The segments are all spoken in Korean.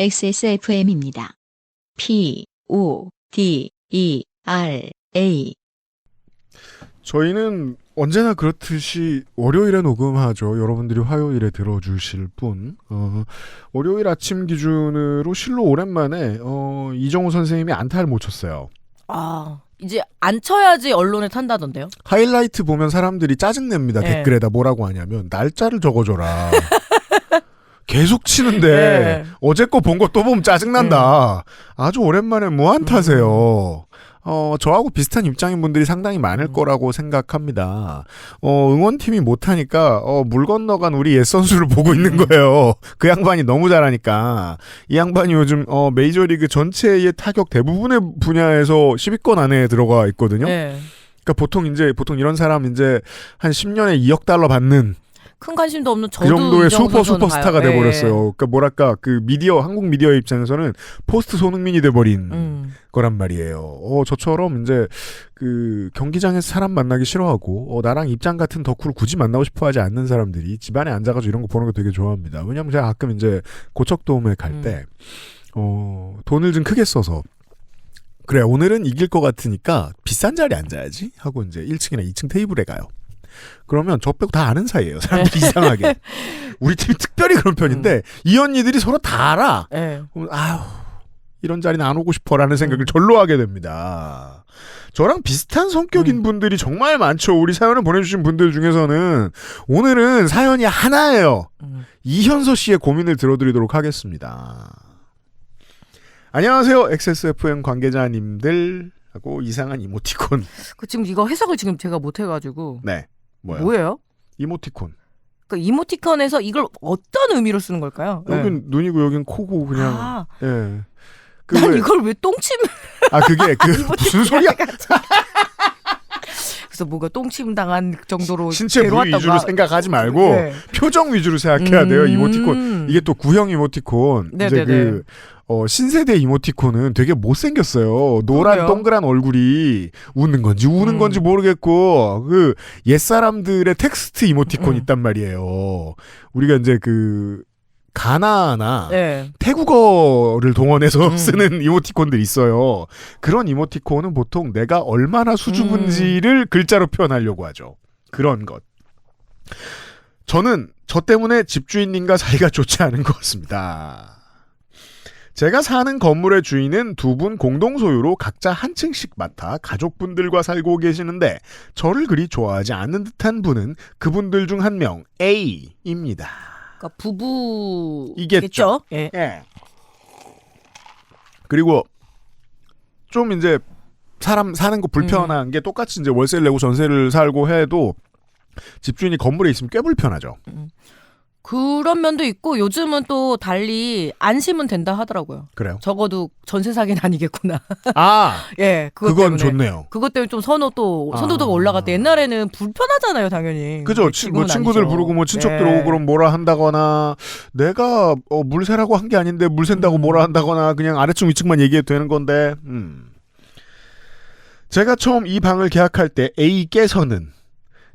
XSFM입니다. PODERA. 저희는 언제나 그렇듯이 월요일에 녹음하죠. 여러분들이 화요일에 들어주실 분. 월요일 아침 기준으로 실로 오랜만에 이정우 선생님이 안타를 못 쳤어요. 아, 이제 안 쳐야지 언론에 탄다던데요? 하이라이트 보면 사람들이 짜증냅니다. 네. 댓글에다 뭐라고 하냐면 날짜를 적어줘라. 계속 치는데 네. 어제 거 본 거 또 보면 짜증난다. 아주 오랜만에 무안타세요. 저하고 비슷한 입장인 분들이 상당히 많을 거라고 생각합니다. 응원팀이 못하니까 물 건너간 우리 옛 선수를 보고 있는 거예요. 그 양반이 너무 잘하니까. 이 양반이 요즘 메이저리그 전체의 타격 대부분의 분야에서 10위권 안에 들어가 있거든요. 네. 그러니까 보통 이런 사람 이제 한 10년에 2억 달러 받는 큰 관심도 없는 그 저도 정도의 이정우 선수는 슈퍼스타가 봐요. 돼버렸어요. 그러니까 뭐랄까 그 한국 미디어 입장에서는 포스트 손흥민이 돼버린 거란 말이에요. 저처럼 이제 그 경기장에서 사람 만나기 싫어하고 나랑 입장 같은 덕후를 굳이 만나고 싶어하지 않는 사람들이 집안에 앉아가지고 이런 거 보는 거 되게 좋아합니다. 왜냐면 제가 가끔 이제 고척돔에 갈 때 돈을 좀 크게 써서 그래 오늘은 이길 것 같으니까 비싼 자리에 앉아야지 하고 이제 1층이나 2층 테이블에 가요. 그러면 저 빼고 다 아는 사이예요. 사람들이 이상하게. 우리 팀이 특별히 그런 편인데 이 언니들이 서로 다 알아. 네. 아휴 이런 자리는 안 오고 싶어라는 생각을 절로 하게 됩니다. 저랑 비슷한 성격인 분들이 정말 많죠. 우리 사연을 보내주신 분들 중에서는 오늘은 사연이 하나예요. 이현서 씨의 고민을 들어드리도록 하겠습니다. 안녕하세요. XSFM 관계자님들 하고 이상한 이모티콘. 지금 이거 해석을 지금 제가 못 해가지고. 네. 뭐예요? 이모티콘. 그러니까 이모티콘에서 이걸 어떤 의미로 쓰는 걸까요? 여긴 네. 눈이고 여긴 코고 그냥. 아, 예. 난 이걸 왜 똥침? 그게 무슨 소리야? 그래서 뭔가 똥침 당한 정도로 신체 부위 괴로웠다고 위주로 생각하지 말고 네. 표정 위주로 생각해야 돼요. 이모티콘. 이게 또 구형 이모티콘. 네네네. 이제 신세대 이모티콘은 되게 못생겼어요. 노란 그래요? 동그란 얼굴이 웃는 건지 우는 건지 모르겠고 그 옛사람들의 텍스트 이모티콘 있단 말이에요. 우리가 이제 그 가나나 네. 태국어를 동원해서 쓰는 이모티콘들 있어요. 그런 이모티콘은 보통 내가 얼마나 수줍은지를 글자로 표현하려고 하죠. 그런 것. 저는 저 때문에 집주인님과 사이가 좋지 않은 것 같습니다. 제가 사는 건물의 주인은 두 분 공동 소유로 각자 한 층씩 맡아 가족분들과 살고 계시는데 저를 그리 좋아하지 않는 듯한 분은 그분들 중 한 명 A입니다. 그러니까 부부겠죠. 이겠죠. 예. 예. 그리고 좀 이제 사람 사는 거 불편한 게 똑같이 이제 월세를 내고 전세를 살고 해도 집주인이 건물에 있으면 꽤 불편하죠. 그런 면도 있고 요즘은 또 달리 안심은 된다 하더라고요. 그래요? 적어도 전세 사기는 아니겠구나. 아, 예, 그건 때문에. 좋네요. 그것 때문에 좀 선호도가 올라갔대. 옛날에는 불편하잖아요, 당연히. 그죠? 친구들 부르고 친척들 오고 그럼 뭐라 한다거나 내가 물세라고 한 게 아닌데 물샌다고 뭐라 한다거나 그냥 아래층 위층만 얘기해도 되는 건데. 제가 처음 이 방을 계약할 때 A께서는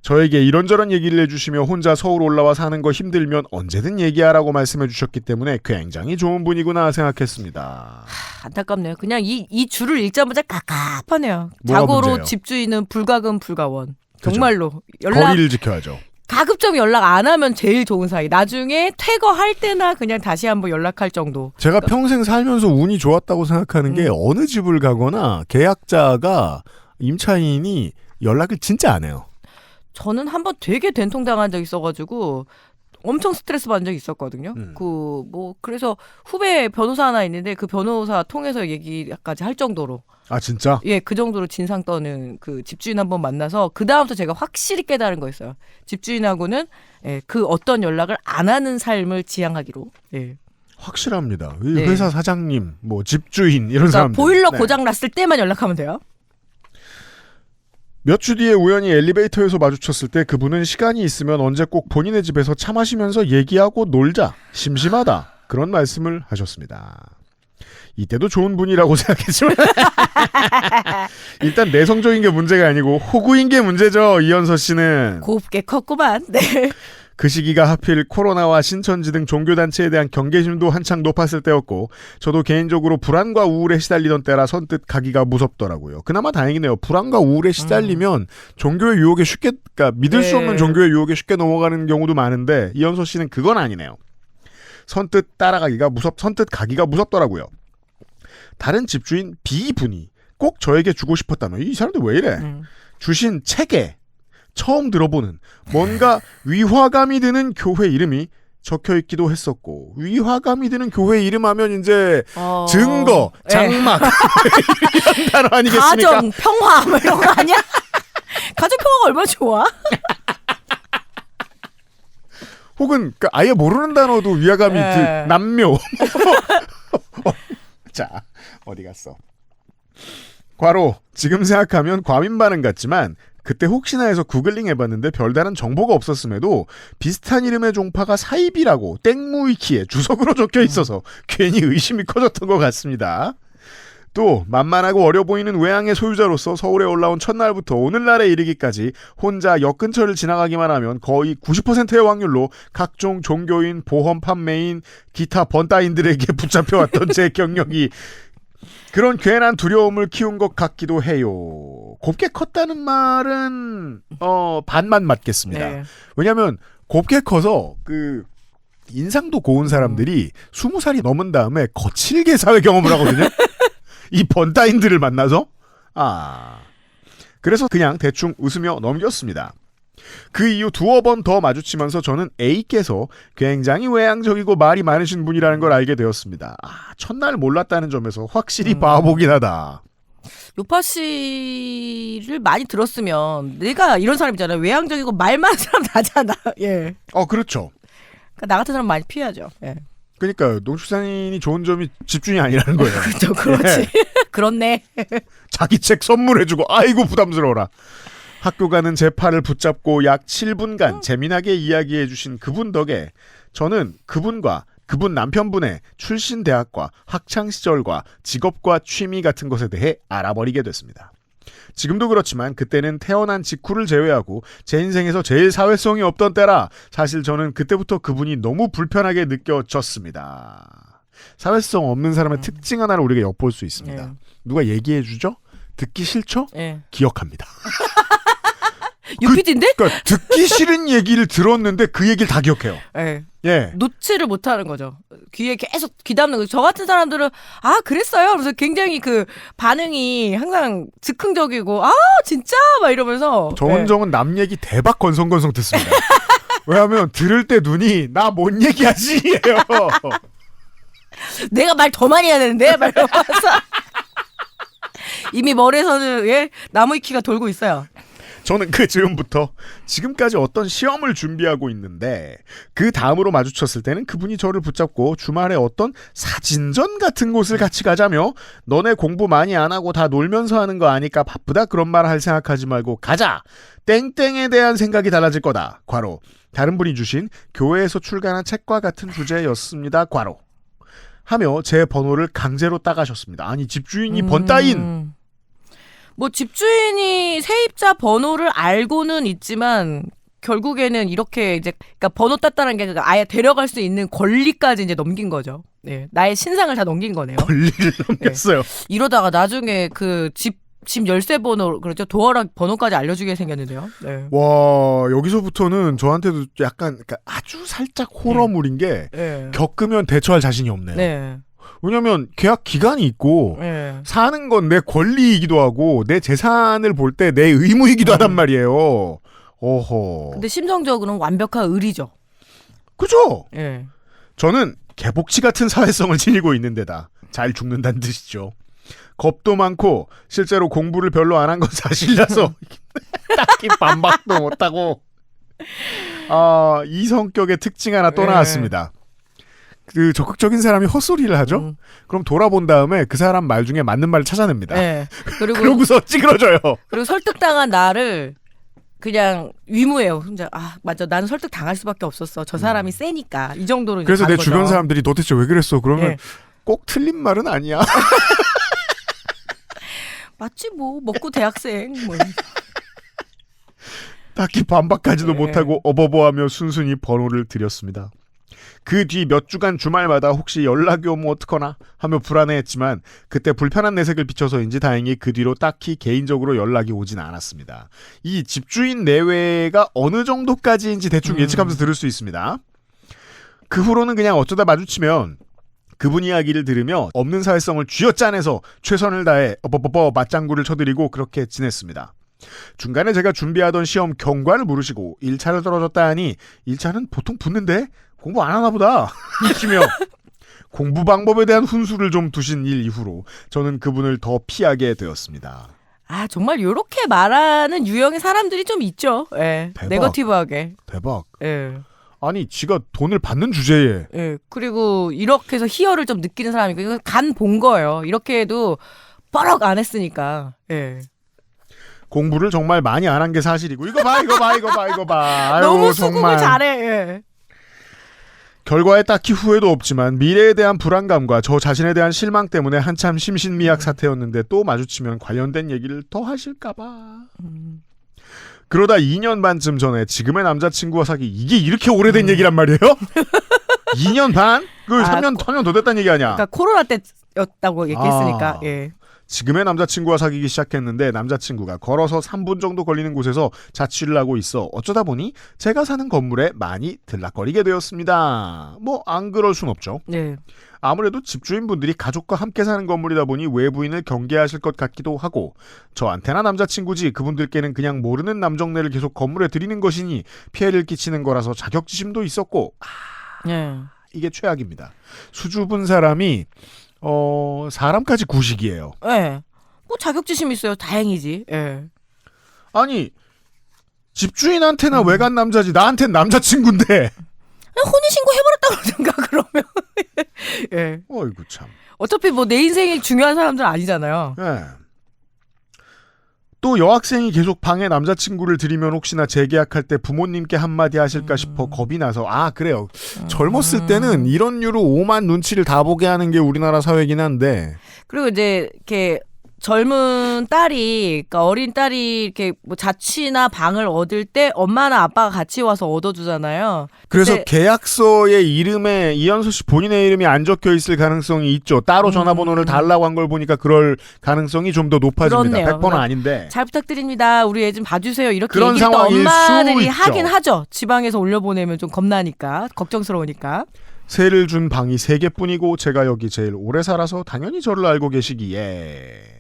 저에게 이런저런 얘기를 해주시며 혼자 서울 올라와 사는 거 힘들면 언제든 얘기하라고 말씀해 주셨기 때문에 굉장히 좋은 분이구나 생각했습니다. 안타깝네요. 그냥 이 줄을 읽자마자 깝깝하네요. 뭐가 자고로 문제예요? 집주인은 불가금 불가원. 그죠. 정말로 거리를 지켜야죠. 가급적 연락 안 하면 제일 좋은 사이. 나중에 퇴거할 때나 그냥 다시 한번 연락할 정도. 제가 평생 살면서 운이 좋았다고 생각하는 게 어느 집을 가거나 계약자가 임차인이 연락을 진짜 안 해요. 저는 한번 되게 된통당한 적이 있어가지고 엄청 스트레스 받은 적이 있었거든요. 그래서 후배 변호사 하나 있는데 그 변호사 통해서 얘기까지 할 정도로. 아 진짜? 예, 그 정도로 진상 떠는 그 집주인 한번 만나서 그 다음부터 제가 확실히 깨달은 거였어요. 집주인하고는 그 어떤 연락을 안 하는 삶을 지향하기로. 예. 확실합니다. 네. 회사 사장님, 뭐 집주인 이런 그러니까 사람들. 보일러 네. 고장 났을 때만 연락하면 돼요. 몇 주 뒤에 우연히 엘리베이터에서 마주쳤을 때 그분은 시간이 있으면 언제 꼭 본인의 집에서 차 마시면서 얘기하고 놀자. 심심하다. 그런 말씀을 하셨습니다. 이때도 좋은 분이라고 생각했지만 일단 내성적인 게 문제가 아니고 호구인 게 문제죠. 이현서 씨는. 곱게 컸구만. 네. 그 시기가 하필 코로나와 신천지 등 종교단체에 대한 경계심도 한창 높았을 때였고 저도 개인적으로 불안과 우울에 시달리던 때라 선뜻 가기가 무섭더라고요. 그나마 다행이네요. 불안과 우울에 시달리면 종교의 유혹에 쉽게 그러니까 믿을 수 없는 종교의 유혹에 쉽게 넘어가는 경우도 많은데 이현서 씨는 그건 아니네요. 선뜻 가기가 무섭더라고요. 다른 집주인 B분이 꼭 저에게 주고 싶었다며 이 사람들 왜 이래? 주신 책에 처음 들어보는 뭔가 위화감이 드는 교회 이름이 적혀 있기도 했었고 위화감이 드는 교회 이름 하면 이제 증거, 장막 이런 단어 아니겠습니까? 가정, 평화 뭐 이런 거 아니야? 가정 평화가 얼마나 좋아? 혹은 아예 모르는 단어도 위화감이 남묘. 자, 어디 갔어? 괄호 지금 생각하면 과민 반응 같지만 그때 혹시나 해서 구글링 해봤는데 별다른 정보가 없었음에도 비슷한 이름의 종파가 사입이라고 땡무위키에 주석으로 적혀 있어서 괜히 의심이 커졌던 것 같습니다. 또 만만하고 어려 보이는 외향의 소유자로서 서울에 올라온 첫날부터 오늘날에 이르기까지 혼자 역 근처를 지나가기만 하면 거의 90%의 확률로 각종 종교인, 보험 판매인, 기타 번따인들에게 붙잡혀왔던 제 경력이 그런 괜한 두려움을 키운 것 같기도 해요. 곱게 컸다는 말은 반만 맞겠습니다. 네. 왜냐하면 곱게 커서 그 인상도 고운 사람들이 20살이 넘은 다음에 거칠게 사회 경험을 하거든요. 이 번따인들을 만나서 그래서 그냥 대충 웃으며 넘겼습니다. 그 이후 두어 번 더 마주치면서 저는 A께서 굉장히 외향적이고 말이 많으신 분이라는 걸 알게 되었습니다. 첫날 몰랐다는 점에서 확실히 바보긴 하다. 요파 씨를 많이 들었으면 내가 이런 사람이잖아요. 외향적이고 말 많은 사람 나잖아. 예. 그렇죠. 그러니까 나 같은 사람 많이 피하죠. 예. 그러니까 농축산인이 좋은 점이 집중이 아니라는 거예요. 그렇죠. 그렇지. 예. 그렇네. 자기 책 선물해주고 아이고 부담스러워라. 학교 가는 제 팔을 붙잡고 약 7분간 재미나게 이야기해주신 그분 덕에 저는 그분과 그분 남편분의 출신 대학과 학창시절과 직업과 취미 같은 것에 대해 알아버리게 됐습니다. 지금도 그렇지만 그때는 태어난 직후를 제외하고 제 인생에서 제일 사회성이 없던 때라 사실 저는 그때부터 그분이 너무 불편하게 느껴졌습니다. 사회성 없는 사람의 특징 하나를 우리가 엿볼 수 있습니다. 예. 누가 얘기해주죠? 듣기 싫죠? 예. 기억합니다. 유피디인데? 그러니까 듣기 싫은 얘기를 들었는데 그 얘기를 다 기억해요. 예. 예. 놓지를 못하는 거죠. 귀에 계속 귀담는 거죠. 저 같은 사람들은 그랬어요. 그래서 굉장히 그 반응이 항상 즉흥적이고 진짜 막 이러면서 저 혼정은 남 얘기 대박 건성건성 듣습니다. 왜냐하면 들을 때 눈이 나 뭔 얘기하지? 예요. 내가 말 더 많이 해야 되는데 말 이러면서 이미 머리에서는 나무 위키가 돌고 있어요. 저는 그 즈음부터 지금까지 어떤 시험을 준비하고 있는데 그 다음으로 마주쳤을 때는 그분이 저를 붙잡고 주말에 어떤 사진전 같은 곳을 같이 가자며 너네 공부 많이 안 하고 다 놀면서 하는 거 아니까 바쁘다 그런 말 할 생각하지 말고 가자. 땡땡에 대한 생각이 달라질 거다. 괄호. 다른 분이 주신 교회에서 출간한 책과 같은 주제였습니다. 괄호. 하며 제 번호를 강제로 따가셨습니다. 아니 집주인이 번따인. 뭐 집주인이 세입자 번호를 알고는 있지만 결국에는 이렇게 이제 그러니까 번호 땄다는 게 아예 데려갈 수 있는 권리까지 이제 넘긴 거죠. 네, 나의 신상을 다 넘긴 거네요. 권리를 넘겼어요. 이러다가 나중에 그 집 열쇠 번호 그렇죠 도어락 번호까지 알려주게 생겼는데요. 네. 와 여기서부터는 저한테도 약간 그러니까 아주 살짝 호러물인 게 겪으면 대처할 자신이 없네요. 네. 왜냐하면 계약 기간이 있고 사는 건 내 권리이기도 하고 내 재산을 볼 때 내 의무이기도 하단 말이에요. 어허. 근데 심성적으로는 완벽한 의리죠. 그죠? 예. 저는 개복치 같은 사회성을 지니고 있는 데다 잘 죽는다는 뜻이죠. 겁도 많고 실제로 공부를 별로 안 한 건 사실이라서 딱히 반박도 못하고 이 성격의 특징 하나 또 나왔습니다. 그 적극적인 사람이 헛소리를 하죠? 그럼 돌아본 다음에 그 사람 말 중에 맞는 말을 찾아냅니다. 네. 그러고서 찌그러져요. 그리고 설득당한 나를 그냥 위무해요. 혼자 맞아 나는 설득 당할 수밖에 없었어. 저 사람이 세니까 이 정도로. 그래서 내 거죠. 주변 사람들이 너 대체 왜 그랬어? 그러면 꼭 틀린 말은 아니야. 맞지 뭐 먹고 대학생 뭐. 딱히 반박하지도 네. 못하고 어버버하며 순순히 번호를 드렸습니다. 그 뒤 몇 주간 주말마다 혹시 연락이 오면 어떡하나 하며 불안해했지만 그때 불편한 내색을 비춰서인지 다행히 그 뒤로 딱히 개인적으로 연락이 오진 않았습니다. 이 집주인 내외가 어느 정도까지인지 대충 예측하면서 들을 수 있습니다. 그 후로는 그냥 어쩌다 마주치면 그분 이야기를 들으며 없는 사회성을 쥐어짜내서 최선을 다해 맞장구를 쳐드리고 그렇게 지냈습니다. 중간에 제가 준비하던 시험 경과를 물으시고 1차를 떨어졌다 하니 1차는 보통 붙는데 공부 안 하나 보다 하시며 공부 방법에 대한 훈수를 좀 두신 일 이후로 저는 그분을 더 피하게 되었습니다. 아 정말 이렇게 말하는 유형의 사람들이 좀 있죠. 예. 대박. 네거티브하게. 대박. 예. 아니 지가 돈을 받는 주제에 예. 그리고 이렇게 해서 희열을 좀 느끼는 사람이고 이거 간 본 거예요. 이렇게 해도 뻐럭 안 했으니까. 예. 공부를 정말 많이 안 한 게 사실이고 이거 봐. 아유, 너무 수긍을 정말. 잘해. 예. 결과에 딱히 후회도 없지만 미래에 대한 불안감과 저 자신에 대한 실망 때문에 한참 심신미약 사태였는데 또 마주치면 관련된 얘기를 더 하실까봐. 그러다 2년 반쯤 전에 지금의 남자친구와 사귀 이게 이렇게 오래된 얘기란 말이에요? 2년 반? 그 3년 더 됐다는 얘기 아니야? 그러니까 코로나 때였다고 얘기했으니까. 예. 지금의 남자친구와 사귀기 시작했는데 남자친구가 걸어서 3분 정도 걸리는 곳에서 자취를 하고 있어 어쩌다 보니 제가 사는 건물에 많이 들락거리게 되었습니다. 뭐 안 그럴 순 없죠. 네. 아무래도 집주인분들이 가족과 함께 사는 건물이다 보니 외부인을 경계하실 것 같기도 하고 저한테나 남자친구지 그분들께는 그냥 모르는 남정네를 계속 건물에 들이는 것이니 피해를 끼치는 거라서 자격지심도 있었고 네. 이게 최악입니다. 수줍은 사람이 사람까지 구식이에요. 예. 뭐 자격지심 있어요. 다행이지. 예. 아니 집주인한테나 외간 남자지 나한텐 남자친구인데. 혼인신고 해버렸다 그러든가 그러면. 예. 어이구 참. 어차피 뭐 내 인생이 중요한 사람들 아니잖아요. 예. 또 여학생이 계속 방에 남자친구를 들이면 혹시나 재계약할 때 부모님께 한마디 하실까 싶어 겁이 나서 그래요. 젊었을 때는 이런 류로 오만 눈치를 다 보게 하는 게 우리나라 사회긴 한데 그리고 이제 이렇게 젊은 딸이, 그러니까 어린 딸이 이렇게 뭐 자취나 방을 얻을 때 엄마나 아빠가 같이 와서 얻어주잖아요. 그래서 근데 계약서의 이름에 이현수 씨 본인의 이름이 안 적혀 있을 가능성이 있죠. 따로 전화번호를 달라고 한 걸 보니까 그럴 가능성이 좀 더 높아집니다. 그렇네요. 100%는 아닌데. 잘 부탁드립니다. 우리 애 좀 봐주세요. 이렇게 그런 얘기를 또 상황일 엄마들이 수 하긴 있죠. 하죠. 지방에서 올려보내면 좀 겁나니까, 걱정스러우니까. 세를 준 방이 3개뿐이고 제가 여기 제일 오래 살아서 당연히 저를 알고 계시기에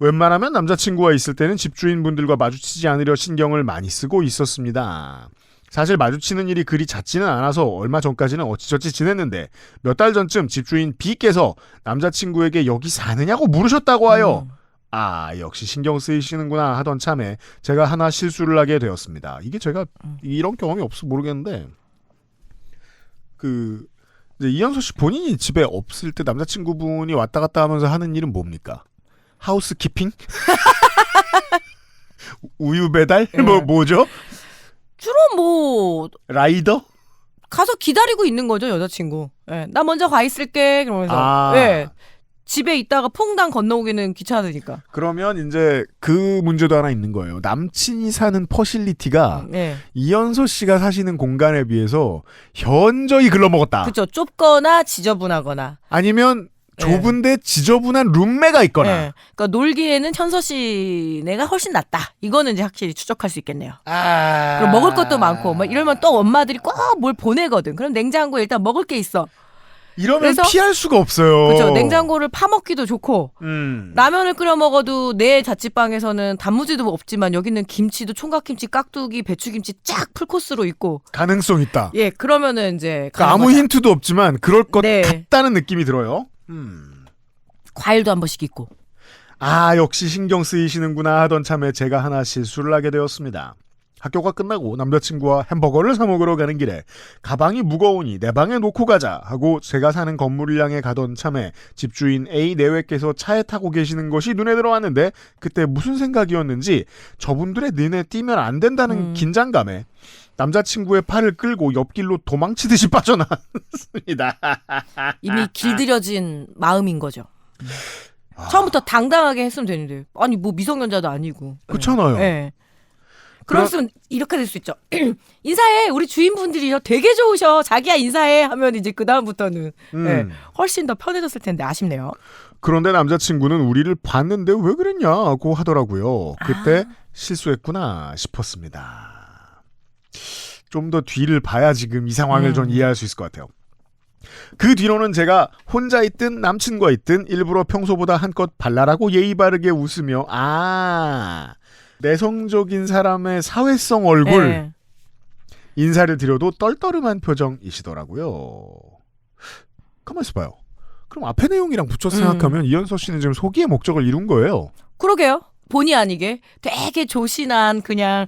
웬만하면 남자친구가 있을 때는 집주인분들과 마주치지 않으려 신경을 많이 쓰고 있었습니다. 사실 마주치는 일이 그리 잦지는 않아서 얼마 전까지는 어찌저찌 지냈는데 몇 달 전쯤 집주인 B께서 남자친구에게 여기 사느냐고 물으셨다고 하여 역시 신경 쓰이시는구나 하던 참에 제가 하나 실수를 하게 되었습니다. 이게 제가 이런 경험이 없어 모르겠는데 이제 이현수 씨 본인이 집에 없을 때 남자친구분이 왔다 갔다 하면서 하는 일은 뭡니까? 하우스키핑? 우유 배달? 뭐죠? 주로 뭐 라이더? 가서 기다리고 있는 거죠, 여자친구. 예, 나 먼저 가 있을게 그러면서. 예. 집에 있다가 퐁당 건너오기는 귀찮으니까. 그러면 이제 그 문제도 하나 있는 거예요. 남친이 사는 퍼실리티가 이현서 씨가 사시는 공간에 비해서 현저히 글러먹었다. 그렇죠. 좁거나 지저분하거나. 아니면 좁은데 지저분한 룸메가 있거나. 그러니까 놀기에는 현서 씨네가 훨씬 낫다. 이거는 이제 확실히 추적할 수 있겠네요. 그럼 먹을 것도 많고 막 이러면 또 엄마들이 꼭 뭘 보내거든. 그럼 냉장고에 일단 먹을 게 있어. 이러면 피할 수가 없어요. 그렇죠. 냉장고를 파먹기도 좋고 라면을 끓여 먹어도 내 자취방에서는 단무지도 없지만 여기는 김치도 총각김치, 깍두기, 배추김치 쫙 풀코스로 있고 가능성 있다. 예, 그러면은 이제 그러니까 아무 거죠. 힌트도 없지만 그럴 것 같다는 느낌이 들어요. 과일도 한 번씩 있고. 역시 신경 쓰이시는구나 하던 참에 제가 하나 실수를 하게 되었습니다. 학교가 끝나고 남자친구와 햄버거를 사 먹으러 가는 길에 가방이 무거우니 내 방에 놓고 가자 하고 제가 사는 건물을 향해 가던 참에 집주인 A 내외께서 차에 타고 계시는 것이 눈에 들어왔는데 그때 무슨 생각이었는지 저분들의 눈에 띄면 안 된다는 긴장감에 남자친구의 팔을 끌고 옆길로 도망치듯이 빠져나왔습니다. 이미 길들여진 마음인 거죠. 처음부터 당당하게 했으면 되는데 아니 뭐 미성년자도 아니고. 그렇잖아요. 네. 그랬으면 이렇게 될 수 있죠. 인사해. 우리 주인분들이 되게 좋으셔. 자기야 인사해 하면 이제 그 다음부터는 네, 훨씬 더 편해졌을 텐데 아쉽네요. 그런데 남자친구는 우리를 봤는데 왜 그랬냐고 하더라고요. 그때 실수했구나 싶었습니다. 좀 더 뒤를 봐야 지금 이 상황을 전 이해할 수 있을 것 같아요. 그 뒤로는 제가 혼자 있든 남친과 있든 일부러 평소보다 한껏 발랄하고 예의 바르게 웃으며 내성적인 사람의 사회성 얼굴 네. 인사를 드려도 떨떠름한 표정이시더라고요. 가만 있어봐요. 그럼 앞에 내용이랑 붙여서 생각하면 이현서 씨는 지금 소기의 목적을 이룬 거예요. 그러게요. 본의 아니게 되게 조신한 그냥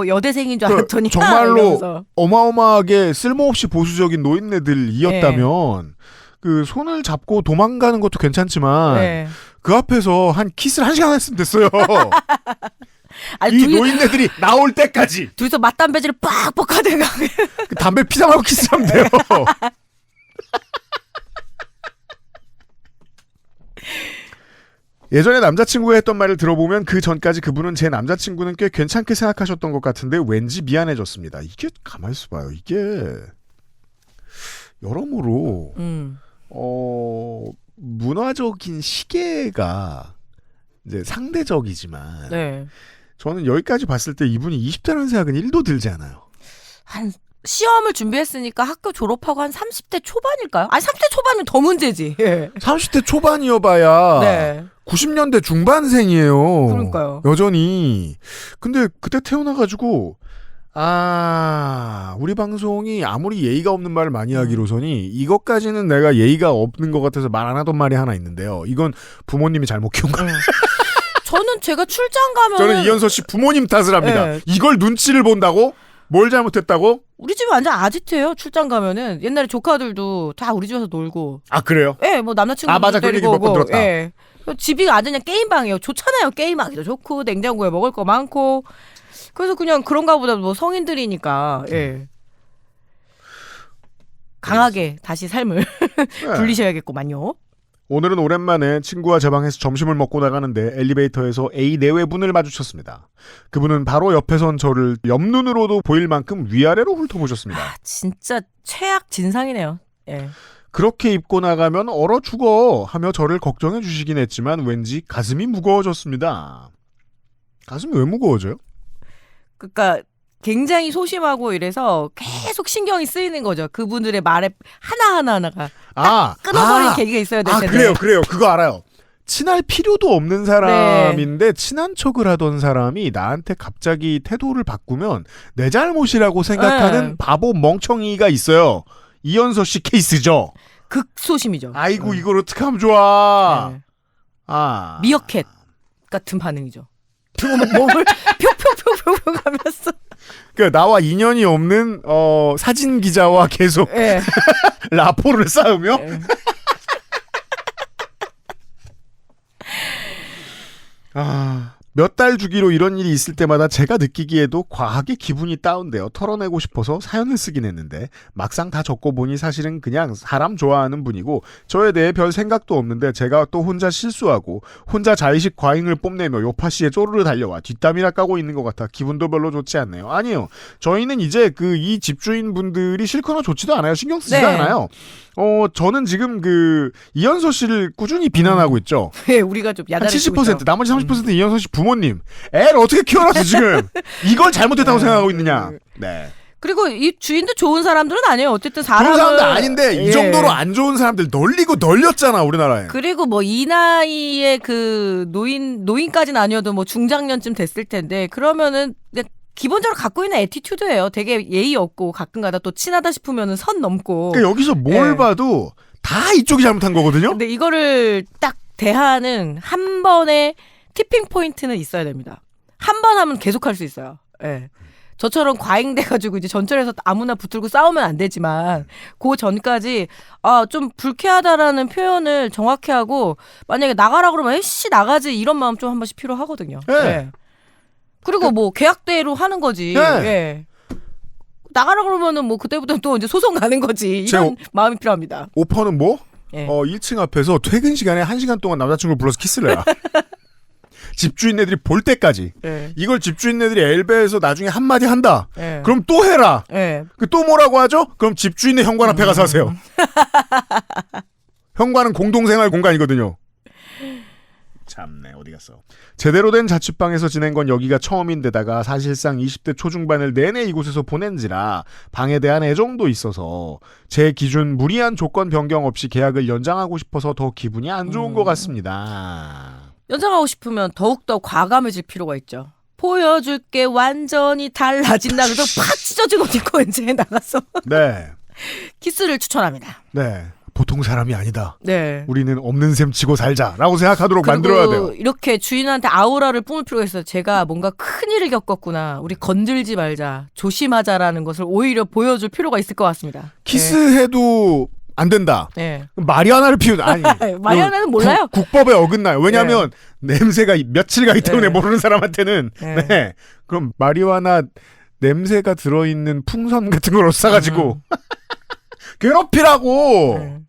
여대생인 줄 알았더니 정말로 이러면서. 어마어마하게 쓸모없이 보수적인 노인네들이었다면 그 손을 잡고 도망가는 것도 괜찮지만 네. 그 앞에서 한 키스를 1시간 했으면 됐어요. 아니, 이 노인네들이 나올 때까지 둘이서 맞담배지를 빡빡 하다가 그 담배 피자 말고 키스하면 돼요. 예전에 남자친구가 했던 말을 들어보면 그 전까지 그분은 제 남자친구는 꽤 괜찮게 생각하셨던 것 같은데 왠지 미안해졌습니다. 이게 가만히 있어봐요. 이게 여러모로 문화적인 시계가 이제 상대적이지만 네. 저는 여기까지 봤을 때 이분이 20대라는 생각은 1도 들지 않아요. 한 시험을 준비했으니까 학교 졸업하고 한 30대 초반일까요? 아니 30대 초반이면 더 문제지. 예. 30대 초반이어봐야 네. 90년대 중반생이에요. 그러니까요. 여전히. 근데 그때 태어나가지고 우리 방송이 아무리 예의가 없는 말을 많이 하기로서니 이것까지는 내가 예의가 없는 것 같아서 말 안 하던 말이 하나 있는데요. 이건 부모님이 잘못 키운 거예요. 저는 제가 출장 가면 저는 이현서 씨 부모님 탓을 합니다. 네. 이걸 눈치를 본다고? 뭘 잘못했다고? 우리 집이 완전 아지트예요. 출장 가면은 옛날에 조카들도 다 우리 집에서 놀고. 아 그래요? 예, 뭐 남자친구 맞아. 그 얘기 데리고 몇 번 오고. 들었다. 예. 집이 아주 그냥 게임방이에요. 좋잖아요. 게임하기도 좋고 냉장고에 먹을 거 많고. 그래서 그냥 그런가 보다 뭐 성인들이니까. 예. 강하게 다시 삶을 불리셔야겠구만요. 오늘은 오랜만에 친구와 제 방에서 점심을 먹고 나가는데 엘리베이터에서 A 내외분을 마주쳤습니다. 그분은 바로 옆에 선 저를 옆눈으로도 보일 만큼 위아래로 훑어보셨습니다. 진짜 최악 진상이네요. 예. 그렇게 입고 나가면 얼어 죽어 하며 저를 걱정해 주시긴 했지만 왠지 가슴이 무거워졌습니다. 가슴이 왜 무거워져요? 그러니까 굉장히 소심하고 이래서 계속 신경이 쓰이는 거죠. 그분들의 말에 하나하나가 끊어버릴 계기가 있어야 될 텐데. 그래요. 그거 알아요. 친할 필요도 없는 사람인데 친한 척을 하던 사람이 나한테 갑자기 태도를 바꾸면 내 잘못이라고 생각하는 바보 멍청이가 있어요. 이현서 씨 케이스죠. 극소심이죠. 아이고 이걸 어떻게 하면 좋아. 네. 미어캣 같은 반응이죠. 그거 막 몸을 표 하면서. 그러니까 나와 인연이 없는 사진 기자와 계속 네. 라포를 쌓으며 네. 몇 달 주기로 이런 일이 있을 때마다 제가 느끼기에도 과하게 기분이 다운되어 털어내고 싶어서 사연을 쓰긴 했는데 막상 다 적고보니 사실은 그냥 사람 좋아하는 분이고 저에 대해 별 생각도 없는데 제가 또 혼자 실수하고 혼자 자의식 과잉을 뽐내며 요파씨에 쪼르르 달려와 뒷담이나 까고 있는 것 같아 기분도 별로 좋지 않네요. 아니요. 저희는 이제 이 집주인분들이 싫거나 좋지도 않아요. 신경 쓰지도 네. 않아요. 저는 지금 이현서 씨를 꾸준히 비난하고 있죠. 네, 우리가 좀 한 야단을 70% 나머지 30% 이현서 씨 부모님 애를 어떻게 키워놨어 지금 이걸 잘못했다고 생각하고 있느냐. 네. 그리고 이 주인도 좋은 사람들은 아니에요. 어쨌든 그런 사람은 사람들 아닌데 이 정도로 안 좋은 사람들 널리고 널렸잖아 우리나라에. 그리고 뭐 이 나이에 노인까지는 아니어도 뭐 중장년쯤 됐을 텐데 그러면은 기본적으로 갖고 있는 애티튜드예요. 되게 예의 없고 가끔가다 또 친하다 싶으면은 선 넘고. 그러니까 여기서 뭘 봐도 다 이쪽이 잘못한 거거든요. 근데 이거를 딱 대하는 한 번의 티핑 포인트는 있어야 됩니다. 한 번 하면 계속 할 수 있어요. 예. 저처럼 과잉돼가지고 이제 전철에서 아무나 붙들고 싸우면 안 되지만 그 전까지 좀 불쾌하다라는 표현을 정확히 하고 만약에 나가라 그러면 에이씨 나가지 이런 마음 좀 한 번씩 필요하거든요. 네. 예. 그리고 뭐 계약대로 하는 거지. 네. 예. 나가라 그러면은 뭐 그때부터 또 이제 소송 가는 거지. 이런 마음이 필요합니다. 오퍼는 뭐? 예. 1층 앞에서 퇴근 시간에 1시간 동안 남자친구를 불러서 키스를 해라. 집주인네들이 볼 때까지. 네. 이걸 집주인네들이 엘베에서 나중에 한마디 한다. 네. 그럼 또 해라. 네. 또 뭐라고 하죠? 그럼 집주인네 현관 앞에 가서 하세요. 현관은 공동생활 공간이거든요. 참네, 어디 갔어. 제대로 된 자취방에서 지낸 건 여기가 처음인데다가 사실상 20대 초중반을 내내 이곳에서 보낸지라 방에 대한 애정도 있어서 제 기준 무리한 조건 변경 없이 계약을 연장하고 싶어서 더 기분이 안 좋은 것 같습니다. 연장하고 싶으면 더욱더 과감해질 필요가 있죠. 보여줄게 완전히 달라진다. 그래서 팍 찢어진 옷 입고 이제 나가서 네. 키스를 추천합니다. 네. 보통 사람이 아니다. 네. 우리는 없는 셈 치고 살자라고 생각하도록 그리고 만들어야 돼요. 이렇게 주인한테 아우라를 뿜을 필요가 있어요. 제가 뭔가 큰일을 겪었구나. 우리 건들지 말자. 조심하자라는 것을 오히려 보여줄 필요가 있을 것 같습니다. 키스해도 안 된다. 네. 마리아나를 피우는 아니. 마리아나는 몰라요. 국법에 어긋나요. 왜냐하면 냄새가 며칠 가기 때문에 네. 모르는 사람한테는 네. 네. 그럼 마리아나 냄새가 들어있는 풍선 같은 걸 싸가지고 괴롭히라고. 네.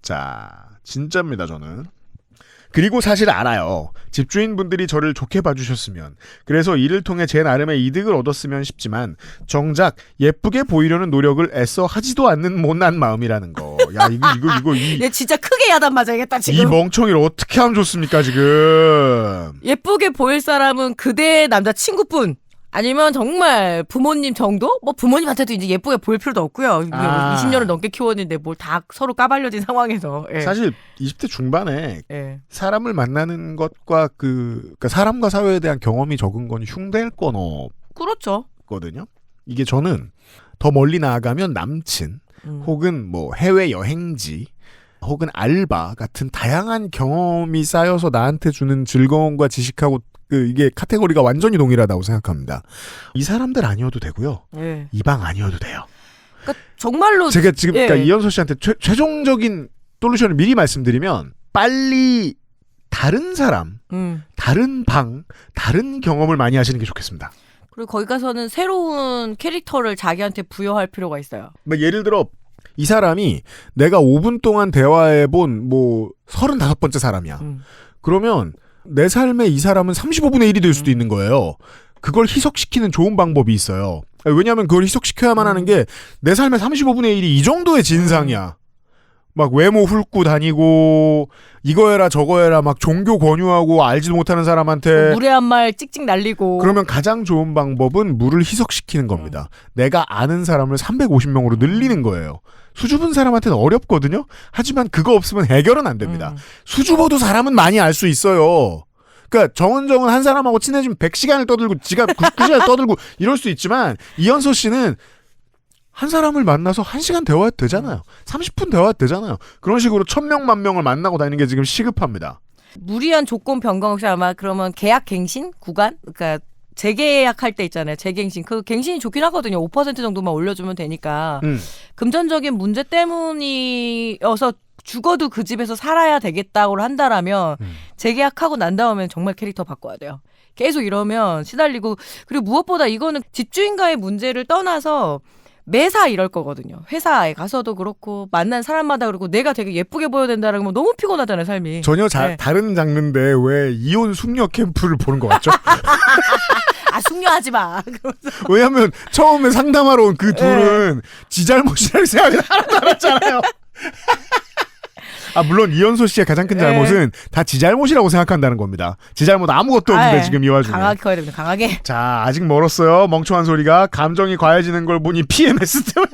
자, 진짜입니다, 저는. 그리고 사실 알아요. 집주인분들이 저를 좋게 봐주셨으면, 그래서 이를 통해 제 나름의 이득을 얻었으면 싶지만 정작 예쁘게 보이려는 노력을 애써 하지도 않는 못난 마음이라는 거. 야, 얘 진짜 크게 야단 맞아야겠다 이 지금. 멍청이를 어떻게 하면 좋습니까, 지금. 예쁘게 보일 사람은 그대의 남자친구뿐. 아니면 정말 부모님 정도? 뭐 부모님한테도 이제 예쁘게 보일 필요도 없고요. 20년을 넘게 키웠는데 뭘 다 서로 까발려진 상황에서. 예. 사실 20대 중반에 예. 사람을 만나는 것과 그러니까 사람과 사회에 대한 경험이 적은 건 흉될 건 그렇죠. 없거든요. 이게 저는 더 멀리 나아가면 남친 혹은 뭐 해외 여행지 혹은 알바 같은 다양한 경험이 쌓여서 나한테 주는 즐거움과 지식하고 이게 카테고리가 완전히 동일하다고 생각합니다. 이 사람들 아니어도 되고요. 예. 이 방 아니어도 돼요. 그러니까 정말로 제가 지금 예. 그러니까 이현서 씨한테 최종적인 솔루션을 미리 말씀드리면 빨리 다른 사람, 다른 방, 다른 경험을 많이 하시는 게 좋겠습니다. 그리고 거기 가서는 새로운 캐릭터를 자기한테 부여할 필요가 있어요. 뭐 예를 들어 이 사람이 내가 5분 동안 대화해본 뭐 35번째 사람이야. 그러면 내 삶에 이 사람은 35분의 1이 될 수도 있는 거예요. 그걸 희석시키는 좋은 방법이 있어요. 왜냐하면 그걸 희석시켜야만 하는 게 내 삶의 35분의 1이 이 정도의 진상이야. 막 외모 훑고 다니고 이거 해라 저거 해라 막 종교 권유하고 알지도 못하는 사람한테 물에 한 말 찍찍 날리고. 그러면 가장 좋은 방법은 물을 희석시키는 겁니다. 내가 아는 사람을 350명으로 늘리는 거예요. 수줍은 사람한테는 어렵거든요. 하지만 그거 없으면 해결은 안 됩니다. 수줍어도 사람은 많이 알 수 있어요. 그러니까 정은정은 한 사람하고 친해지면 100시간을 떠들고 지가 9시간을 떠들고 이럴 수 있지만 이현서 씨는 한 사람을 만나서 1시간 대화해도 되잖아요. 30분 대화해도 되잖아요. 그런 식으로 1000명, 10,000명을 만나고 다니는 게 지금 시급합니다. 무리한 조건 변경 없이 아마 그러면 계약 갱신 구간? 그러니까 재계약할 때 있잖아요. 재갱신. 그 갱신이 좋긴 하거든요. 5% 정도만 올려주면 되니까. 금전적인 문제 때문이어서 죽어도 그 집에서 살아야 되겠다고 한다라면 재계약하고 난 다음엔 정말 캐릭터 바꿔야 돼요. 계속 이러면 시달리고 그리고 무엇보다 이거는 집주인과의 문제를 떠나서 매사 이럴 거거든요. 회사에 가서도 그렇고 만난 사람마다 그렇고 내가 되게 예쁘게 보여야 된다는 건 너무 피곤하잖아요. 삶이. 전혀 네. 다른 장르인데 왜 이혼 숙녀 캠프를 보는 것 같죠? 아 숙녀하지 마. 왜냐하면 처음에 상담하러 온 그 둘은 지 잘못이라는 생각이 하나도 안 했잖아요. 아 물론 이현소 씨의 가장 큰 잘못은 다 지 잘못이라고 생각한다는 겁니다. 지 잘못 아무것도 없는데 지금 이 와중에. 강하게 커야 됩니다. 강하게. 자 아직 멀었어요. 멍청한 소리가. 감정이 과해지는 걸 보니 PMS 때문에.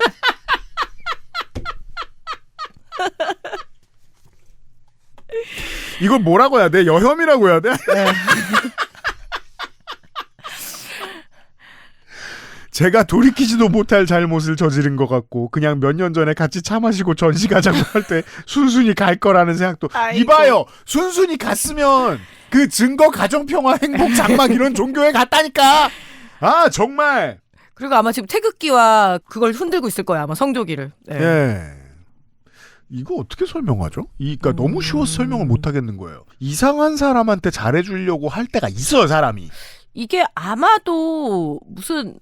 이걸 뭐라고 해야 돼? 여혐이라고 해야 돼? 네. 제가 돌이키지도 못할 잘못을 저지른 것 같고 그냥 몇 년 전에 같이 차 마시고 전시 가자고 할 때 순순히 갈 거라는 생각도. 아이고. 이봐요. 순순히 갔으면 그 증거 가정평화 행복 장막 이런 종교에 갔다니까. 아 정말. 그리고 아마 지금 태극기와 그걸 흔들고 있을 거예요. 아마 성조기를. 네. 예. 이거 어떻게 설명하죠? 그러니까 너무 쉬워서 설명을 못 하겠는 거예요. 이상한 사람한테 잘해주려고 할 때가 있어요, 사람이. 이게 아마도 무슨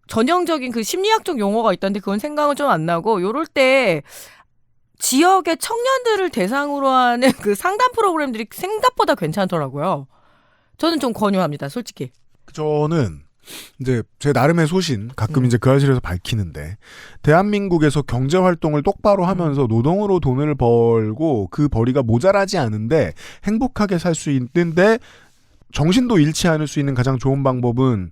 전형적인 그 심리학적 용어가 있다는데 그건 생각은 좀 안 나고 요럴 때 지역의 청년들을 대상으로 하는 그 상담 프로그램들이 생각보다 괜찮더라고요. 저는 좀 권유합니다, 솔직히. 저는 이제 제 나름의 소신 가끔 이제 그 사실에서 밝히는데 대한민국에서 경제 활동을 똑바로 하면서 노동으로 돈을 벌고 그 벌이가 모자라지 않은데 행복하게 살 수 있는데 정신도 잃지 않을 수 있는 가장 좋은 방법은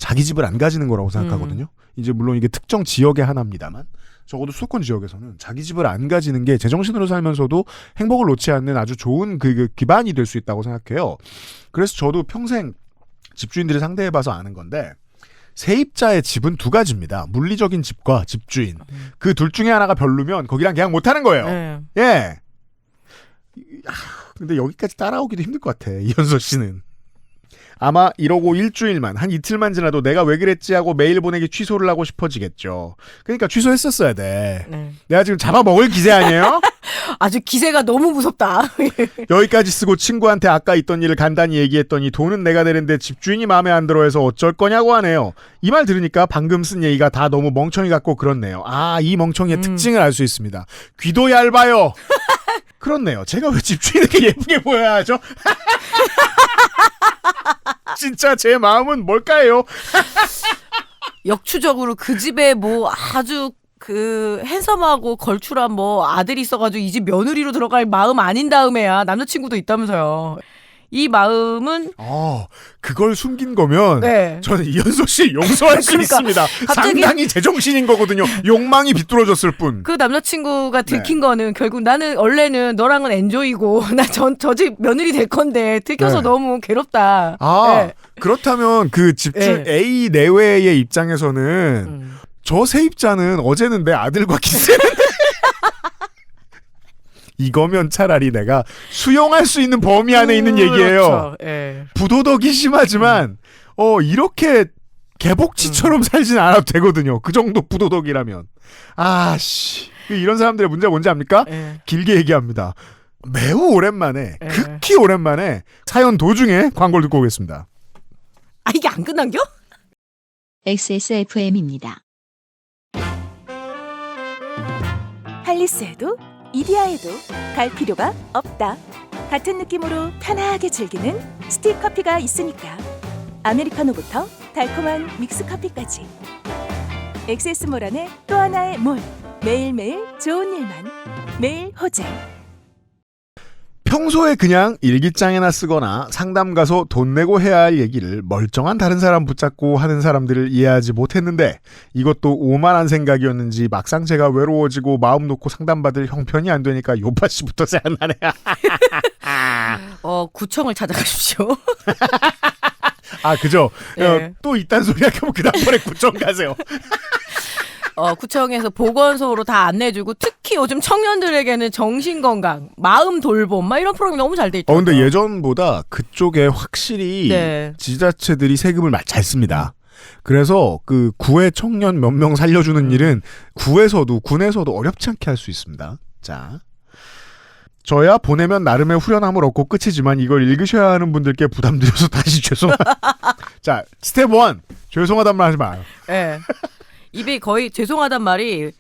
자기 집을 안 가지는 거라고 생각하거든요. 이제 물론 이게 특정 지역의 하나입니다만 적어도 수도권 지역에서는 자기 집을 안 가지는 게 제정신으로 살면서도 행복을 놓지 않는 아주 좋은 그 기반이 될 수 있다고 생각해요. 그래서 저도 평생 집주인들을 상대해봐서 아는 건데 세입자의 집은 두 가지입니다. 물리적인 집과 집주인. 그 둘 중에 하나가 별로면 거기랑 계약 못하는 거예요. 네. 예. 근데 여기까지 따라오기도 힘들 것 같아. 이현서 씨는. 아마 이러고 일주일만 한 이틀만 지나도 내가 왜 그랬지 하고 메일 보내기 취소를 하고 싶어지겠죠. 그러니까 취소했었어야 돼. 네. 내가 지금 잡아먹을 기세 아니에요? 아주 기세가 너무 무섭다. 여기까지 쓰고 친구한테 아까 있던 일을 간단히 얘기했더니 돈은 내가 내는데 집주인이 마음에 안 들어해서 어쩔 거냐고 하네요. 이 말 들으니까 방금 쓴 얘기가 다 너무 멍청이 같고 그렇네요. 아, 이 멍청이의 특징을 알 수 있습니다. 귀도 얇아요. 그렇네요. 제가 왜 집주인에게 예쁘게 보여야 하죠? 진짜 제 마음은 뭘까요? 역추적으로 그 집에 뭐 아주 그 핸섬하고 걸출한 뭐 아들이 있어가지고 이 집 며느리로 들어갈 마음 아닌 다음에야 남자친구도 있다면서요. 이 마음은 그걸 숨긴 거면 네. 저는 이현서 씨 용서할 수 그러니까 있습니다. 갑자기 상당히 제정신인 거거든요. 욕망이 비뚤어졌을 뿐. 그 남자친구가 들킨 네. 거는 결국 나는 원래는 너랑은 엔조이고 나 저 집 며느리 될 건데 들켜서 네. 너무 괴롭다. 아, 네. 그렇다면 그 집주인 네. A 내외의 입장에서는 저 세입자는 어제는 내 아들과 키스했는데 이거면 차라리 내가 수용할 수 있는 범위 안에 있는 얘기예요. 그렇죠. 예. 부도덕이 심하지만 이렇게 개복치처럼 살진 않아도 되거든요. 그 정도 부도덕이라면. 아씨. 이런 사람들의 문제가 뭔지 압니까? 예. 길게 얘기합니다. 매우 오랜만에, 예. 극히 오랜만에 사연 도중에 광고를 듣고 오겠습니다. 아 이게 안 끝난겨? XSFM입니다. 할리스에도 이디야에도 갈 필요가 없다. 같은 느낌으로 편하게 즐기는 스틱 커피가 있으니까. 아메리카노부터 달콤한 믹스 커피까지. 엑세스몰 안에 또 하나의 몰. 매일매일 좋은 일만. 매일 호재. 평소에 그냥 일기장에나 쓰거나 상담 가서 돈 내고 해야 할 얘기를 멀쩡한 다른 사람 붙잡고 하는 사람들을 이해하지 못했는데 이것도 오만한 생각이었는지 막상 제가 외로워지고 마음 놓고 상담받을 형편이 안 되니까 요파씨부터 생각나네요. 구청을 찾아가십시오. 아, 그죠? 네. 또 이딴 소리 하면 그 다음번에 구청 가세요. 구청에서 보건소로 다 안내주고 특히 요즘 청년들에게는 정신건강, 마음 돌봄 막 이런 프로그램이 너무 잘 돼 있더라고요. 근데 예전보다 그쪽에 확실히 네. 지자체들이 세금을 잘 씁니다. 그래서 그 구의 청년 몇 명 살려주는 일은 구에서도 군에서도 어렵지 않게 할 수 있습니다. 자, 저야 보내면 나름의 후련함을 얻고 끝이지만 이걸 읽으셔야 하는 분들께 부담드려서 다시 죄송합니다. 자, 스텝 1 죄송하단 말 하지 마요. 네. 입에 거의 죄송하단 말이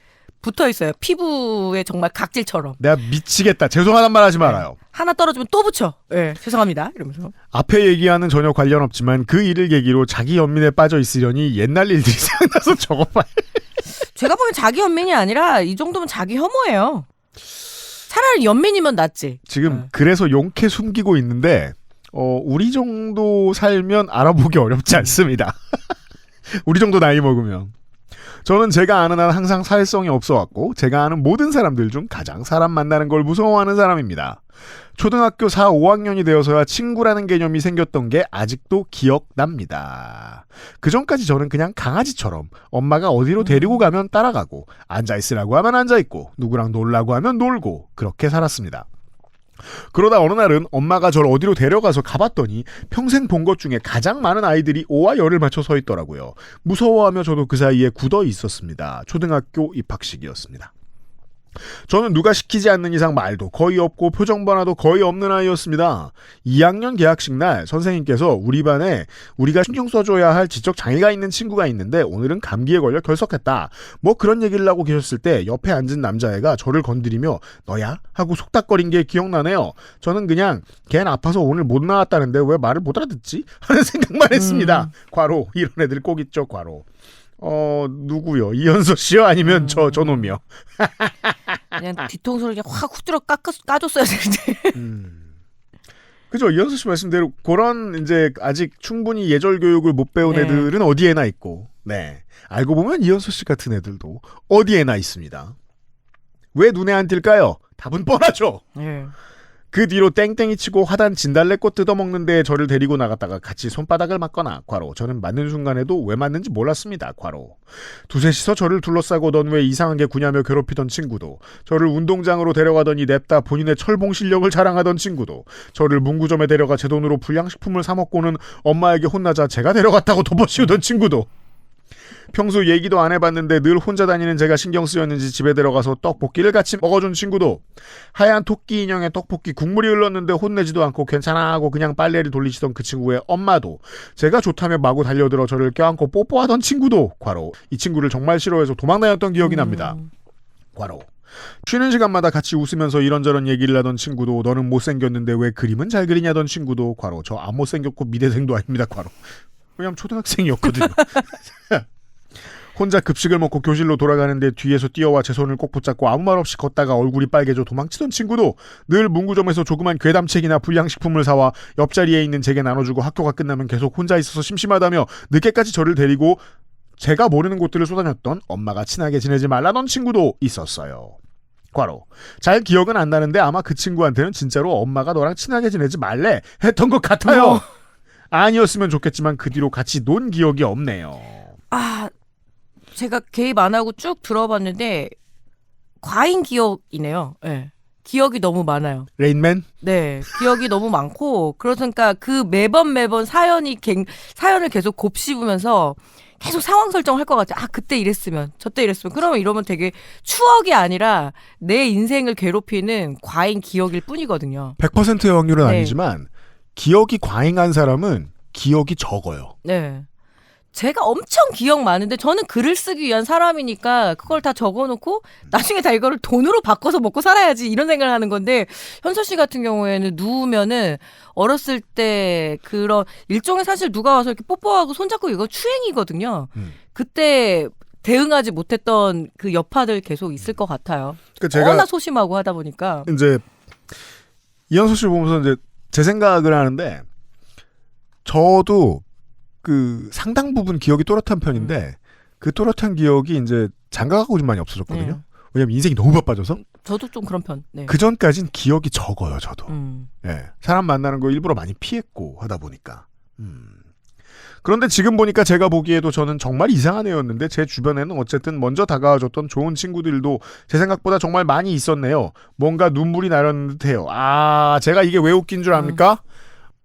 붙어 있어요. 피부에 정말 각질처럼. 내가 미치겠다. 죄송하단 말 하지 말아요. 하나 떨어지면 또 붙여. 네, 죄송합니다. 이러면서. 앞에 얘기하는 전혀 관련 없지만 그 일을 계기로 자기 연민에 빠져 있으려니 옛날 일들이 생각나서 적어봐요. 제가 보기엔 자기 연민이 아니라 이 정도면 자기 혐오예요. 차라리 연민이면 낫지. 지금 그래서 용케 숨기고 있는데 우리 정도 살면 알아보기 어렵지 않습니다. 우리 정도 나이 먹으면. 저는 제가 아는 한 항상 사회성이 없어왔고 제가 아는 모든 사람들 중 가장 사람 만나는 걸 무서워하는 사람입니다. 초등학교 4, 5학년이 되어서야 친구라는 개념이 생겼던 게 아직도 기억납니다. 그전까지 저는 그냥 강아지처럼 엄마가 어디로 데리고 가면 따라가고 앉아있으라고 하면 앉아있고 누구랑 놀라고 하면 놀고 그렇게 살았습니다. 그러다 어느 날은 엄마가 저를 어디로 데려가서 가봤더니 평생 본 것 중에 가장 많은 아이들이 오와 열을 맞춰 서 있더라고요. 무서워하며 저도 그 사이에 굳어 있었습니다. 초등학교 입학식이었습니다. 저는 누가 시키지 않는 이상 말도 거의 없고 표정 변화도 거의 없는 아이였습니다. 2학년 개학식 날 선생님께서 우리 반에 우리가 신경 써줘야 할 지적 장애가 있는 친구가 있는데 오늘은 감기에 걸려 결석했다. 뭐 그런 얘기를 하고 계셨을 때 옆에 앉은 남자애가 저를 건드리며 너야? 하고 속닥거린 게 기억나네요. 저는 그냥 걘 아파서 오늘 못 나왔다는데 왜 말을 못 알아듣지? 하는 생각만 했습니다. 꽈로 이런 애들 꼭 있죠. 꽈로. 누구요? 이현서 씨요? 아니면 저놈이요? 그냥 뒤통수를 그냥 확 후드려 까줬어야 되는데. 그죠? 이현서 씨 말씀대로 그런 이제 아직 충분히 예절 교육을 못 배운 네. 애들은 어디에나 있고, 네. 알고 보면 이현서 씨 같은 애들도 어디에나 있습니다. 왜 눈에 안 띌까요? 답은 뻔하죠. 네. 그 뒤로 땡땡이 치고 화단 진달래꽃 뜯어먹는데 저를 데리고 나갔다가 같이 손바닥을 맞거나 괄호 저는 맞는 순간에도 왜 맞는지 몰랐습니다. 괄호 두셋이서 저를 둘러싸고 넌 왜 이상한 게 구냐며 괴롭히던 친구도 저를 운동장으로 데려가더니 냅다 본인의 철봉 실력을 자랑하던 친구도 저를 문구점에 데려가 제 돈으로 불량식품을 사 먹고는 엄마에게 혼나자 제가 데려갔다고 덮어씌우던 친구도 평소 얘기도 안 해봤는데 늘 혼자 다니는 제가 신경 쓰였는지 집에 들어가서 떡볶이를 같이 먹어준 친구도 하얀 토끼 인형에 떡볶이 국물이 흘렀는데 혼내지도 않고 괜찮아 하고 그냥 빨래를 돌리시던 그 친구의 엄마도 제가 좋다며 마구 달려들어 저를 껴안고 뽀뽀하던 친구도 괄호 이 친구를 정말 싫어해서 도망다녔던 기억이 납니다. 괄호 쉬는 시간마다 같이 웃으면서 이런저런 얘기를 하던 친구도 너는 못생겼는데 왜 그림은 잘 그리냐던 친구도 괄호 저 안 못생겼고 미대생도 아닙니다. 괄호 왜냐면 초등학생이었거든요. 혼자 급식을 먹고 교실로 돌아가는데 뒤에서 뛰어와 제 손을 꼭 붙잡고 아무 말 없이 걷다가 얼굴이 빨개져 도망치던 친구도 늘 문구점에서 조그만 괴담책이나 불량식품을 사와 옆자리에 있는 제게 나눠주고 학교가 끝나면 계속 혼자 있어서 심심하다며 늦게까지 저를 데리고 제가 모르는 곳들을 쏘다녔던 엄마가 친하게 지내지 말라던 친구도 있었어요. 괄호 잘 기억은 안 나는데 아마 그 친구한테는 진짜로 엄마가 너랑 친하게 지내지 말래 했던 것 같아요. 아니었으면 좋겠지만 그 뒤로 같이 논 기억이 없네요. 제가 개입 안 하고 쭉 들어봤는데 과잉 기억이네요. 네. 기억이 너무 많아요. 레인맨? 네, 기억이 너무 많고 그러니까 그 매번 사연을 계속 곱씹으면서 계속 상황 설정할 것 같아요. 그때 이랬으면 저때 이랬으면 그러면 이러면 되게 추억이 아니라 내 인생을 괴롭히는 과잉 기억일 뿐이거든요. 100%의 확률은 네. 아니지만 기억이 과잉한 사람은 기억이 적어요. 네. 제가 엄청 기억 많은데 저는 글을 쓰기 위한 사람이니까 그걸 다 적어놓고 나중에 다 이거를 돈으로 바꿔서 먹고 살아야지 이런 생각을 하는 건데 현서 씨 같은 경우에는 누우면은 어렸을 때 그런 일종의 사실 누가 와서 이렇게 뽀뽀하고 손잡고 이거 추행이거든요. 그때 대응하지 못했던 그 여파들 계속 있을 것 같아요. 그러니까 제가 워낙 소심하고 하다 보니까. 이제 이현수 씨를 보면서 이제 제 생각을 하는데 저도 그 상당 부분 기억이 또렷한 편인데 그 또렷한 기억이 이제 장가가고 좀 많이 없어졌거든요. 왜냐면 인생이 너무 바빠져서. 저도 좀 그런 편. 네. 그 전까진 기억이 적어요, 저도. 예. 사람 만나는 거 일부러 많이 피했고 하다 보니까. 그런데 지금 보니까 제가 보기에도 저는 정말 이상한 애였는데 제 주변에는 어쨌든 먼저 다가와줬던 좋은 친구들도 제 생각보다 정말 많이 있었네요. 뭔가 눈물이 나려는 듯해요. 제가 이게 왜 웃긴 줄 압니까?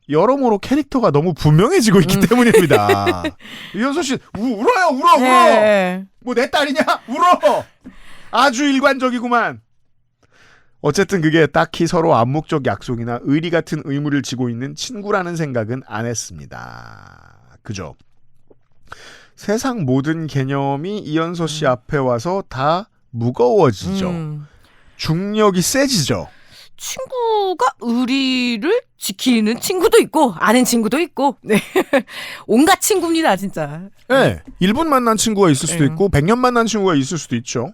여러모로 캐릭터가 너무 분명해지고 있기 때문입니다. 이현수 씨 울어요, 울어. 네. 뭐 내 딸이냐? 울어. 아주 일관적이구만. 어쨌든 그게 딱히 서로 암묵적 약속이나 의리 같은 의무를 지고 있는 친구라는 생각은 안 했습니다. 그죠? 세상 모든 개념이 이현서 씨 앞에 와서 다 무거워지죠. 중력이 세지죠. 친구가 의리를 지키는 친구도 있고 아는 친구도 있고 네. 온갖 친구입니다 진짜. 네. 1분 만난 친구가 있을 수도 있고 100년 만난 친구가 있을 수도 있죠.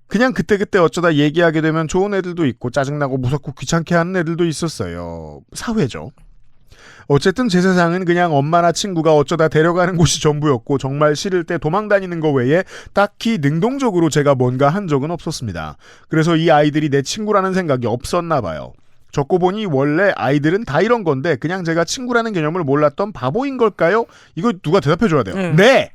그냥 그때그때 어쩌다 얘기하게 되면 좋은 애들도 있고 짜증나고 무섭고 귀찮게 하는 애들도 있었어요. 사회죠. 어쨌든 제 세상은 그냥 엄마나 친구가 어쩌다 데려가는 곳이 전부였고 정말 싫을 때 도망다니는 거 외에 딱히 능동적으로 제가 뭔가 한 적은 없었습니다. 그래서 이 아이들이 내 친구라는 생각이 없었나 봐요. 적고 보니 원래 아이들은 다 이런 건데 그냥 제가 친구라는 개념을 몰랐던 바보인 걸까요? 이거 누가 대답해줘야 돼요. 네!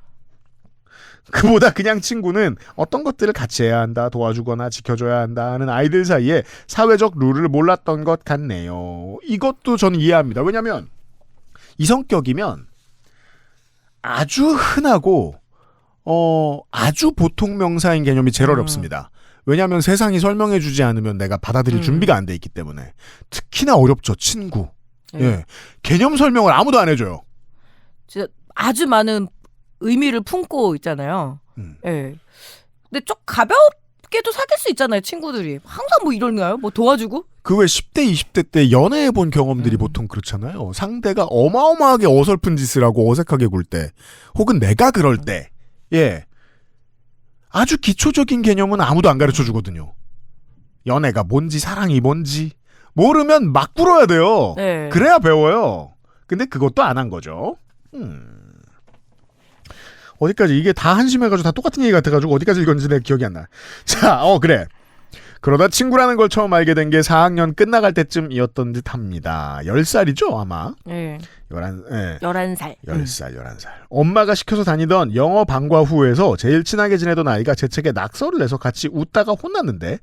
그보다 그냥 친구는 어떤 것들을 같이 해야 한다, 도와주거나 지켜줘야 한다 하는 아이들 사이에 사회적 룰을 몰랐던 것 같네요. 이것도 저는 이해합니다. 왜냐하면 이 성격이면 아주 흔하고 아주 보통 명사인 개념이 제일 어렵습니다. 왜냐하면 세상이 설명해주지 않으면 내가 받아들일 준비가 안 돼 있기 때문에. 특히나 어렵죠. 친구. 예. 개념 설명을 아무도 안 해줘요. 진짜 아주 많은 의미를 품고 있잖아요. 예. 근데 좀 가볍게도 사귈 수 있잖아요, 친구들이. 항상 뭐 이런가요? 뭐 도와주고? 그 왜 10대, 20대 때 연애해본 경험들이 보통 그렇잖아요. 상대가 어마어마하게 어설픈 짓을 하고 어색하게 굴 때, 혹은 내가 그럴 때, 예. 아주 기초적인 개념은 아무도 안 가르쳐 주거든요. 연애가 뭔지, 사랑이 뭔지, 모르면 막 굴어야 돼요. 네. 그래야 배워요. 근데 그것도 안 한 거죠. 어디까지 이게 다 한심해가지고 다 똑같은 얘기 같아가지고 어디까지 읽었는지 내 기억이 안 나. 자, 그래. 그러다 친구라는 걸 처음 알게 된 게 4학년 끝나갈 때쯤이었던 듯합니다. 10살이죠 아마. 예. 11살. 11살. 11살. 엄마가 시켜서 다니던 영어 방과후에서 제일 친하게 지내던 아이가 제 책에 낙서를 내서 같이 웃다가 혼났는데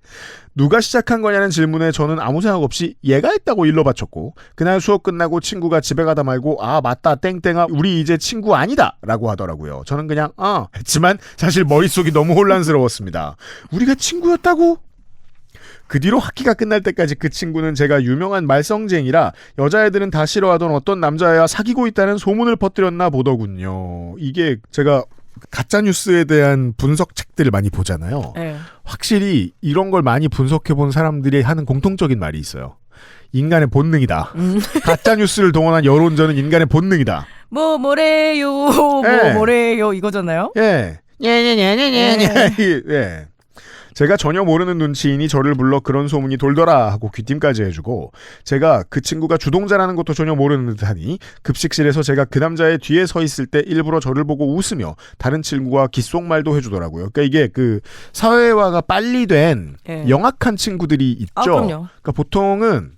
누가 시작한 거냐는 질문에 저는 아무 생각 없이 얘가 했다고 일러 바쳤고 그날 수업 끝나고 친구가 집에 가다 말고 아 맞다 땡땡아 우리 이제 친구 아니다 라고 하더라고요. 저는 그냥 했지만 사실 머릿속이 너무 혼란스러웠습니다. 우리가 친구였다고? 그 뒤로 학기가 끝날 때까지 그 친구는 제가 유명한 말썽쟁이라 여자애들은 다 싫어하던 어떤 남자애와 사귀고 있다는 소문을 퍼뜨렸나 보더군요. 이게 제가 가짜뉴스에 대한 분석 책들을 많이 보잖아요. 네. 확실히 이런 걸 많이 분석해본 사람들이 하는 공통적인 말이 있어요. 인간의 본능이다. 가짜뉴스를 동원한 여론전은 인간의 본능이다. 뭐래요 뭐래요 이거잖아요. 예. 예. 제가 전혀 모르는 눈치이니 저를 불러 그런 소문이 돌더라 하고 귀띔까지 해주고 제가 그 친구가 주동자라는 것도 전혀 모르는 듯하니 급식실에서 제가 그 남자의 뒤에 서 있을 때 일부러 저를 보고 웃으며 다른 친구와 귓속말도 해주더라고요. 그러니까 이게 그 사회화가 빨리 된 영악한 친구들이 있죠. 그럼요. 그러니까 보통은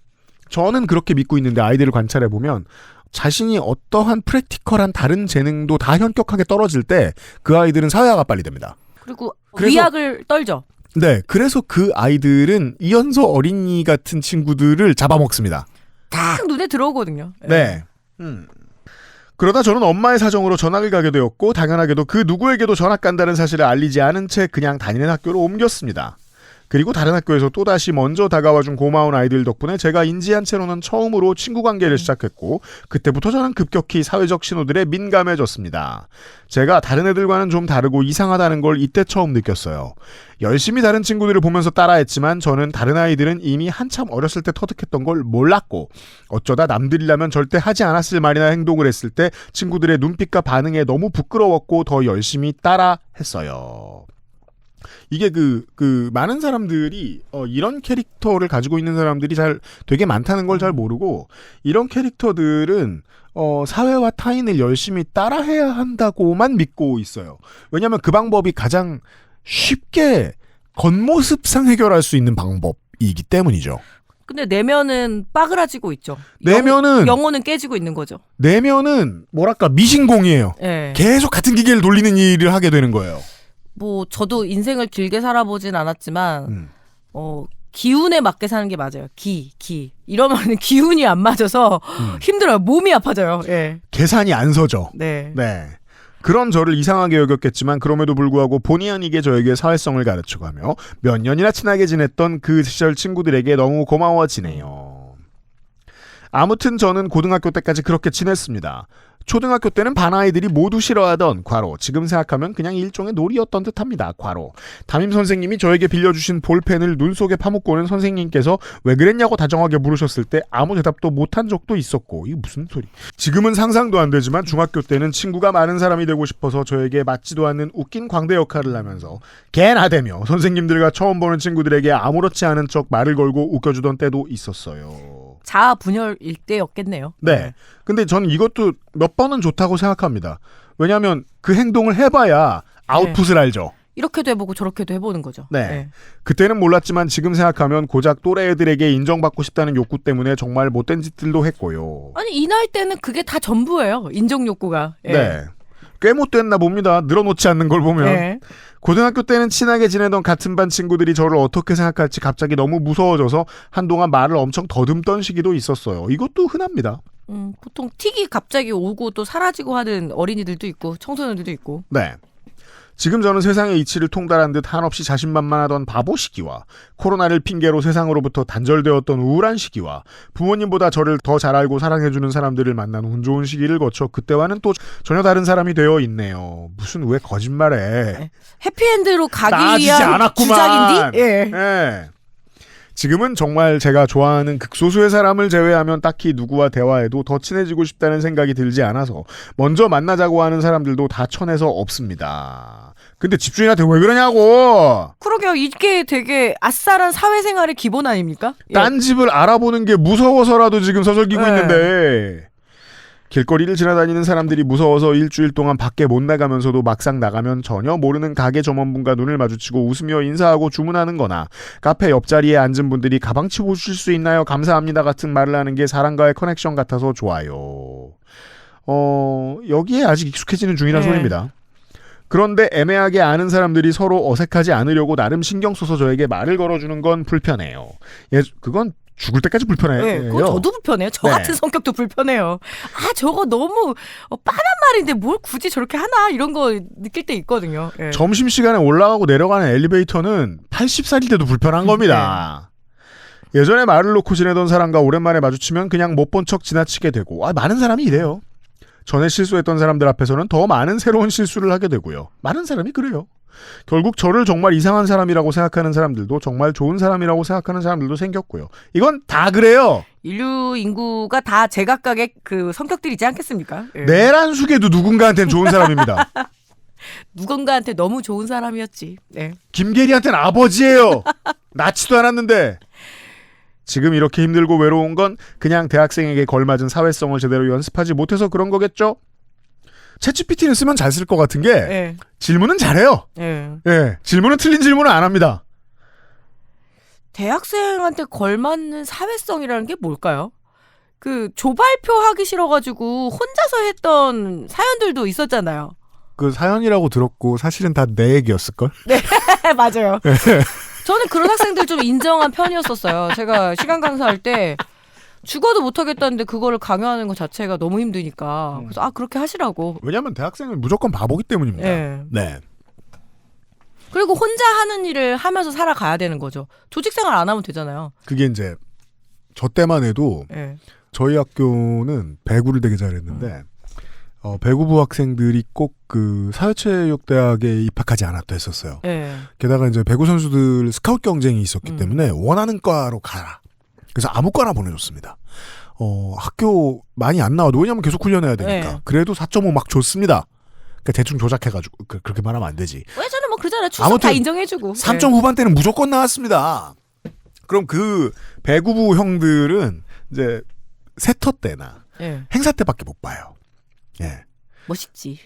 저는 그렇게 믿고 있는데 아이들을 관찰해 보면 자신이 어떠한 프랙티컬한 다른 재능도 다 현격하게 떨어질 때 그 아이들은 사회화가 빨리 됩니다. 그리고 위약을 떨죠. 네, 그래서 그 아이들은 이연서 어린이 같은 친구들을 잡아먹습니다. 딱 눈에 들어오거든요. 네. 그러다 저는 엄마의 사정으로 전학을 가게 되었고 당연하게도 그 누구에게도 전학 간다는 사실을 알리지 않은 채 그냥 다니는 학교로 옮겼습니다. 그리고 다른 학교에서 또다시 먼저 다가와준 고마운 아이들 덕분에 제가 인지한 채로는 처음으로 친구 관계를 시작했고 그때부터 저는 급격히 사회적 신호들에 민감해졌습니다. 제가 다른 애들과는 좀 다르고 이상하다는 걸 이때 처음 느꼈어요. 열심히 다른 친구들을 보면서 따라했지만 저는 다른 아이들은 이미 한참 어렸을 때 터득했던 걸 몰랐고 어쩌다 남들이라면 절대 하지 않았을 말이나 행동을 했을 때 친구들의 눈빛과 반응에 너무 부끄러웠고 더 열심히 따라 했어요. 이게 많은 사람들이, 이런 캐릭터를 가지고 있는 사람들이 되게 많다는 걸 잘 모르고, 이런 캐릭터들은, 사회와 타인을 열심히 따라해야 한다고만 믿고 있어요. 왜냐면 그 방법이 가장 쉽게 겉모습상 해결할 수 있는 방법이기 때문이죠. 근데 내면은 빠그라지고 있죠. 영혼은 깨지고 있는 거죠. 내면은, 미신공이에요. 네. 계속 같은 기계를 돌리는 일을 하게 되는 거예요. 뭐 저도 인생을 길게 살아보진 않았지만 기운에 맞게 사는 게 맞아요. 이러면 기운이 안 맞아서 힘들어요. 몸이 아파져요. 예. 계산이 안 서죠. 네. 그런 저를 이상하게 여겼겠지만 그럼에도 불구하고 본의 아니게 저에게 사회성을 가르쳐가며 몇 년이나 친하게 지냈던 그 시절 친구들에게 너무 고마워지네요. 아무튼 저는 고등학교 때까지 그렇게 지냈습니다. 초등학교 때는 반 아이들이 모두 싫어하던 지금 생각하면 그냥 일종의 놀이였던 듯합니다. 담임 선생님이 저에게 빌려주신 볼펜을 눈 속에 파묻고는 선생님께서 왜 그랬냐고 다정하게 물으셨을 때 아무 대답도 못한 적도 있었고 이게 무슨 소리. 지금은 상상도 안 되지만 중학교 때는 친구가 많은 사람이 되고 싶어서 저에게 맞지도 않는 웃긴 광대 역할을 하면서 개나 대며 선생님들과 처음 보는 친구들에게 아무렇지 않은 척 말을 걸고 웃겨주던 때도 있었어요. 자아 분열일 때였겠네요. 네. 근데 저는 이것도 몇 번은 좋다고 생각합니다. 왜냐하면 그 행동을 해봐야 아웃풋을 알죠. 이렇게도 해보고 저렇게도 해보는 거죠. 네. 그때는 몰랐지만 지금 생각하면 고작 또래 애들에게 인정받고 싶다는 욕구 때문에 정말 못된 짓들도 했고요. 아니 이 나이 때는 그게 다 전부예요. 인정 욕구가. 네. 꽤 못됐나 봅니다. 늘어놓지 않는 걸 보면. 고등학교 때는 친하게 지내던 같은 반 친구들이 저를 어떻게 생각할지 갑자기 너무 무서워져서 한동안 말을 엄청 더듬던 시기도 있었어요. 이것도 흔합니다. 보통 틱이 갑자기 오고 또 사라지고 하는 어린이들도 있고 청소년들도 있고. 네. 지금 저는 세상의 이치를 통달한 듯 한없이 자신만만하던 바보 시기와 코로나를 핑계로 세상으로부터 단절되었던 우울한 시기와 부모님보다 저를 더 잘 알고 사랑해주는 사람들을 만난 운 좋은 시기를 거쳐 그때와는 또 전혀 다른 사람이 되어 있네요. 무슨 왜 거짓말해. 해피엔드로 가기 나아지지 위한 않았구만. 주작인디? 예. 예. 지금은 정말 제가 좋아하는 극소수의 사람을 제외하면 딱히 누구와 대화해도 더 친해지고 싶다는 생각이 들지 않아서 먼저 만나자고 하는 사람들도 다 쳐내서 없습니다. 근데 집주인한테 왜 그러냐고. 그러게요. 이게 되게 아싸란 사회생활의 기본 아닙니까? 예. 딴 집을 알아보는 게 무서워서라도 지금 서설기고 네. 있는데 길거리를 지나다니는 사람들이 무서워서 일주일 동안 밖에 못 나가면서도 막상 나가면 전혀 모르는 가게 점원분과 눈을 마주치고 웃으며 인사하고 주문하는 거나 카페 옆자리에 앉은 분들이 가방치 보실 수 있나요? 감사합니다 같은 말을 하는 게 사람과의 커넥션 같아서 좋아요. 여기에 아직 익숙해지는 중이란 네. 소리입니다. 그런데 애매하게 아는 사람들이 서로 어색하지 않으려고 나름 신경 써서 저에게 말을 걸어주는 건 불편해요. 그건 죽을 때까지 불편해요. 네, 그거 저도 불편해요. 저 네. 같은 성격도 불편해요. 아, 저거 너무 빤한 말인데 뭘 굳이 저렇게 하나 이런 거 느낄 때 있거든요. 예. 점심시간에 올라가고 내려가는 엘리베이터는 80살일 때도 불편한 겁니다. 예전에 말을 놓고 지내던 사람과 오랜만에 마주치면 그냥 못 본 척 지나치게 되고 많은 사람이 이래요. 전에 실수했던 사람들 앞에서는 더 많은 새로운 실수를 하게 되고요. 많은 사람이 그래요. 결국 저를 정말 이상한 사람이라고 생각하는 사람들도 정말 좋은 사람이라고 생각하는 사람들도 생겼고요. 이건 다 그래요. 인류 인구가 다 제각각의 그 성격들이 있지 않겠습니까? 예. 내란 숙에도 누군가한테는 좋은 사람입니다. 누군가한테 너무 좋은 사람이었지. 네. 김계리한테는 아버지예요. 낳지도 않았는데. 지금 이렇게 힘들고 외로운 건 그냥 대학생에게 걸맞은 사회성을 제대로 연습하지 못해서 그런 거겠죠? 챗GPT는 쓰면 잘 쓸 것 같은 게 예. 질문은 잘해요. 예. 예, 질문은 틀린 질문은 안 합니다. 대학생한테 걸맞는 사회성이라는 게 뭘까요? 그 조발표 하기 싫어가지고 혼자서 했던 사연들도 있었잖아요. 그 사연이라고 들었고 사실은 다 내 얘기였을걸? 맞아요. 저는 그런 학생들 좀 인정한 편이었었어요. 제가 시간 강사할 때 죽어도 못하겠다는데 그거를 강요하는 것 자체가 너무 힘드니까. 그래서 그렇게 하시라고. 왜냐하면 대학생은 무조건 바보기 때문입니다. 예. 네. 그리고 혼자 하는 일을 하면서 살아가야 되는 거죠. 조직생활 안 하면 되잖아요. 그게 이제 저 때만 해도 예. 저희 학교는 배구를 되게 잘했는데 배구부 학생들이 꼭 그 사회체육대학에 입학하지 않았다 했었어요. 예. 게다가 이제 배구 선수들 스카우트 경쟁이 있었기 때문에 원하는 과로 가라. 그래서 아무 과나 보내줬습니다. 학교 많이 안 나와도 왜냐면 계속 훈련해야 되니까. 네. 그래도 4.5 막 줬습니다. 그러니까 대충 조작해가지고 그렇게 말하면 안 되지. 예전에 뭐 그러잖아요. 출석 아무튼 다 인정해주고. 3점 후반대는 무조건 나왔습니다. 그럼 그 배구부 형들은 이제 세터 때나 예. 행사 때밖에 못 봐요. 예. 멋있지.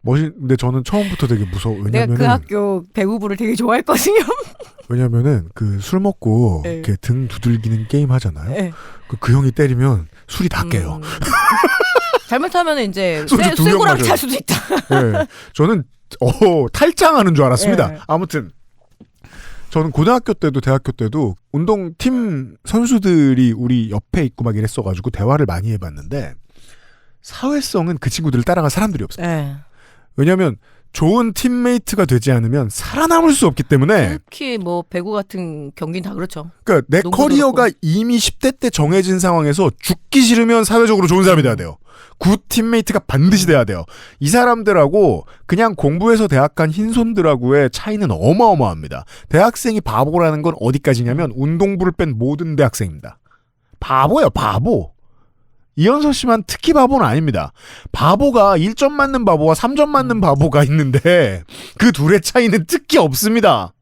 근데 저는 처음부터 되게 무서워. 내가 왜냐면은 그 학교 배구부를 되게 좋아했거든요. 왜냐면은 그 술 먹고 네. 이렇게 등 두들기는 게임 하잖아요. 예. 그 형이 때리면 술이 다 깨요. 잘못하면 이제 소주 두병 쇠고랑 마셔요. 찰 수도 있다. 예. 저는 탈장하는 줄 알았습니다. 예. 아무튼 저는 고등학교 때도 대학교 때도 운동팀 선수들이 우리 옆에 있고 막 이랬어가지고 대화를 많이 해봤는데 사회성은 그 친구들을 따라갈 사람들이 없어요. 예. 왜냐하면 좋은 팀메이트가 되지 않으면 살아남을 수 없기 때문에 특히 뭐 배구 같은 경기는 다 그렇죠. 그러니까 내 농구도 커리어가 그렇고. 이미 10대 때 정해진 상황에서 죽기 싫으면 사회적으로 좋은 사람이 돼야 돼요. 굿 팀메이트가 반드시 돼야 돼요. 이 사람들하고 그냥 공부해서 대학 간 흰손들하고의 차이는 어마어마합니다. 대학생이 바보라는 건 어디까지냐면 운동부를 뺀 모든 대학생입니다. 바보예요, 바보. 이현서 씨만 특히 바보는 아닙니다. 바보가 1점 맞는 바보와 3점 맞는 바보가 있는데 그 둘의 차이는 특히 없습니다.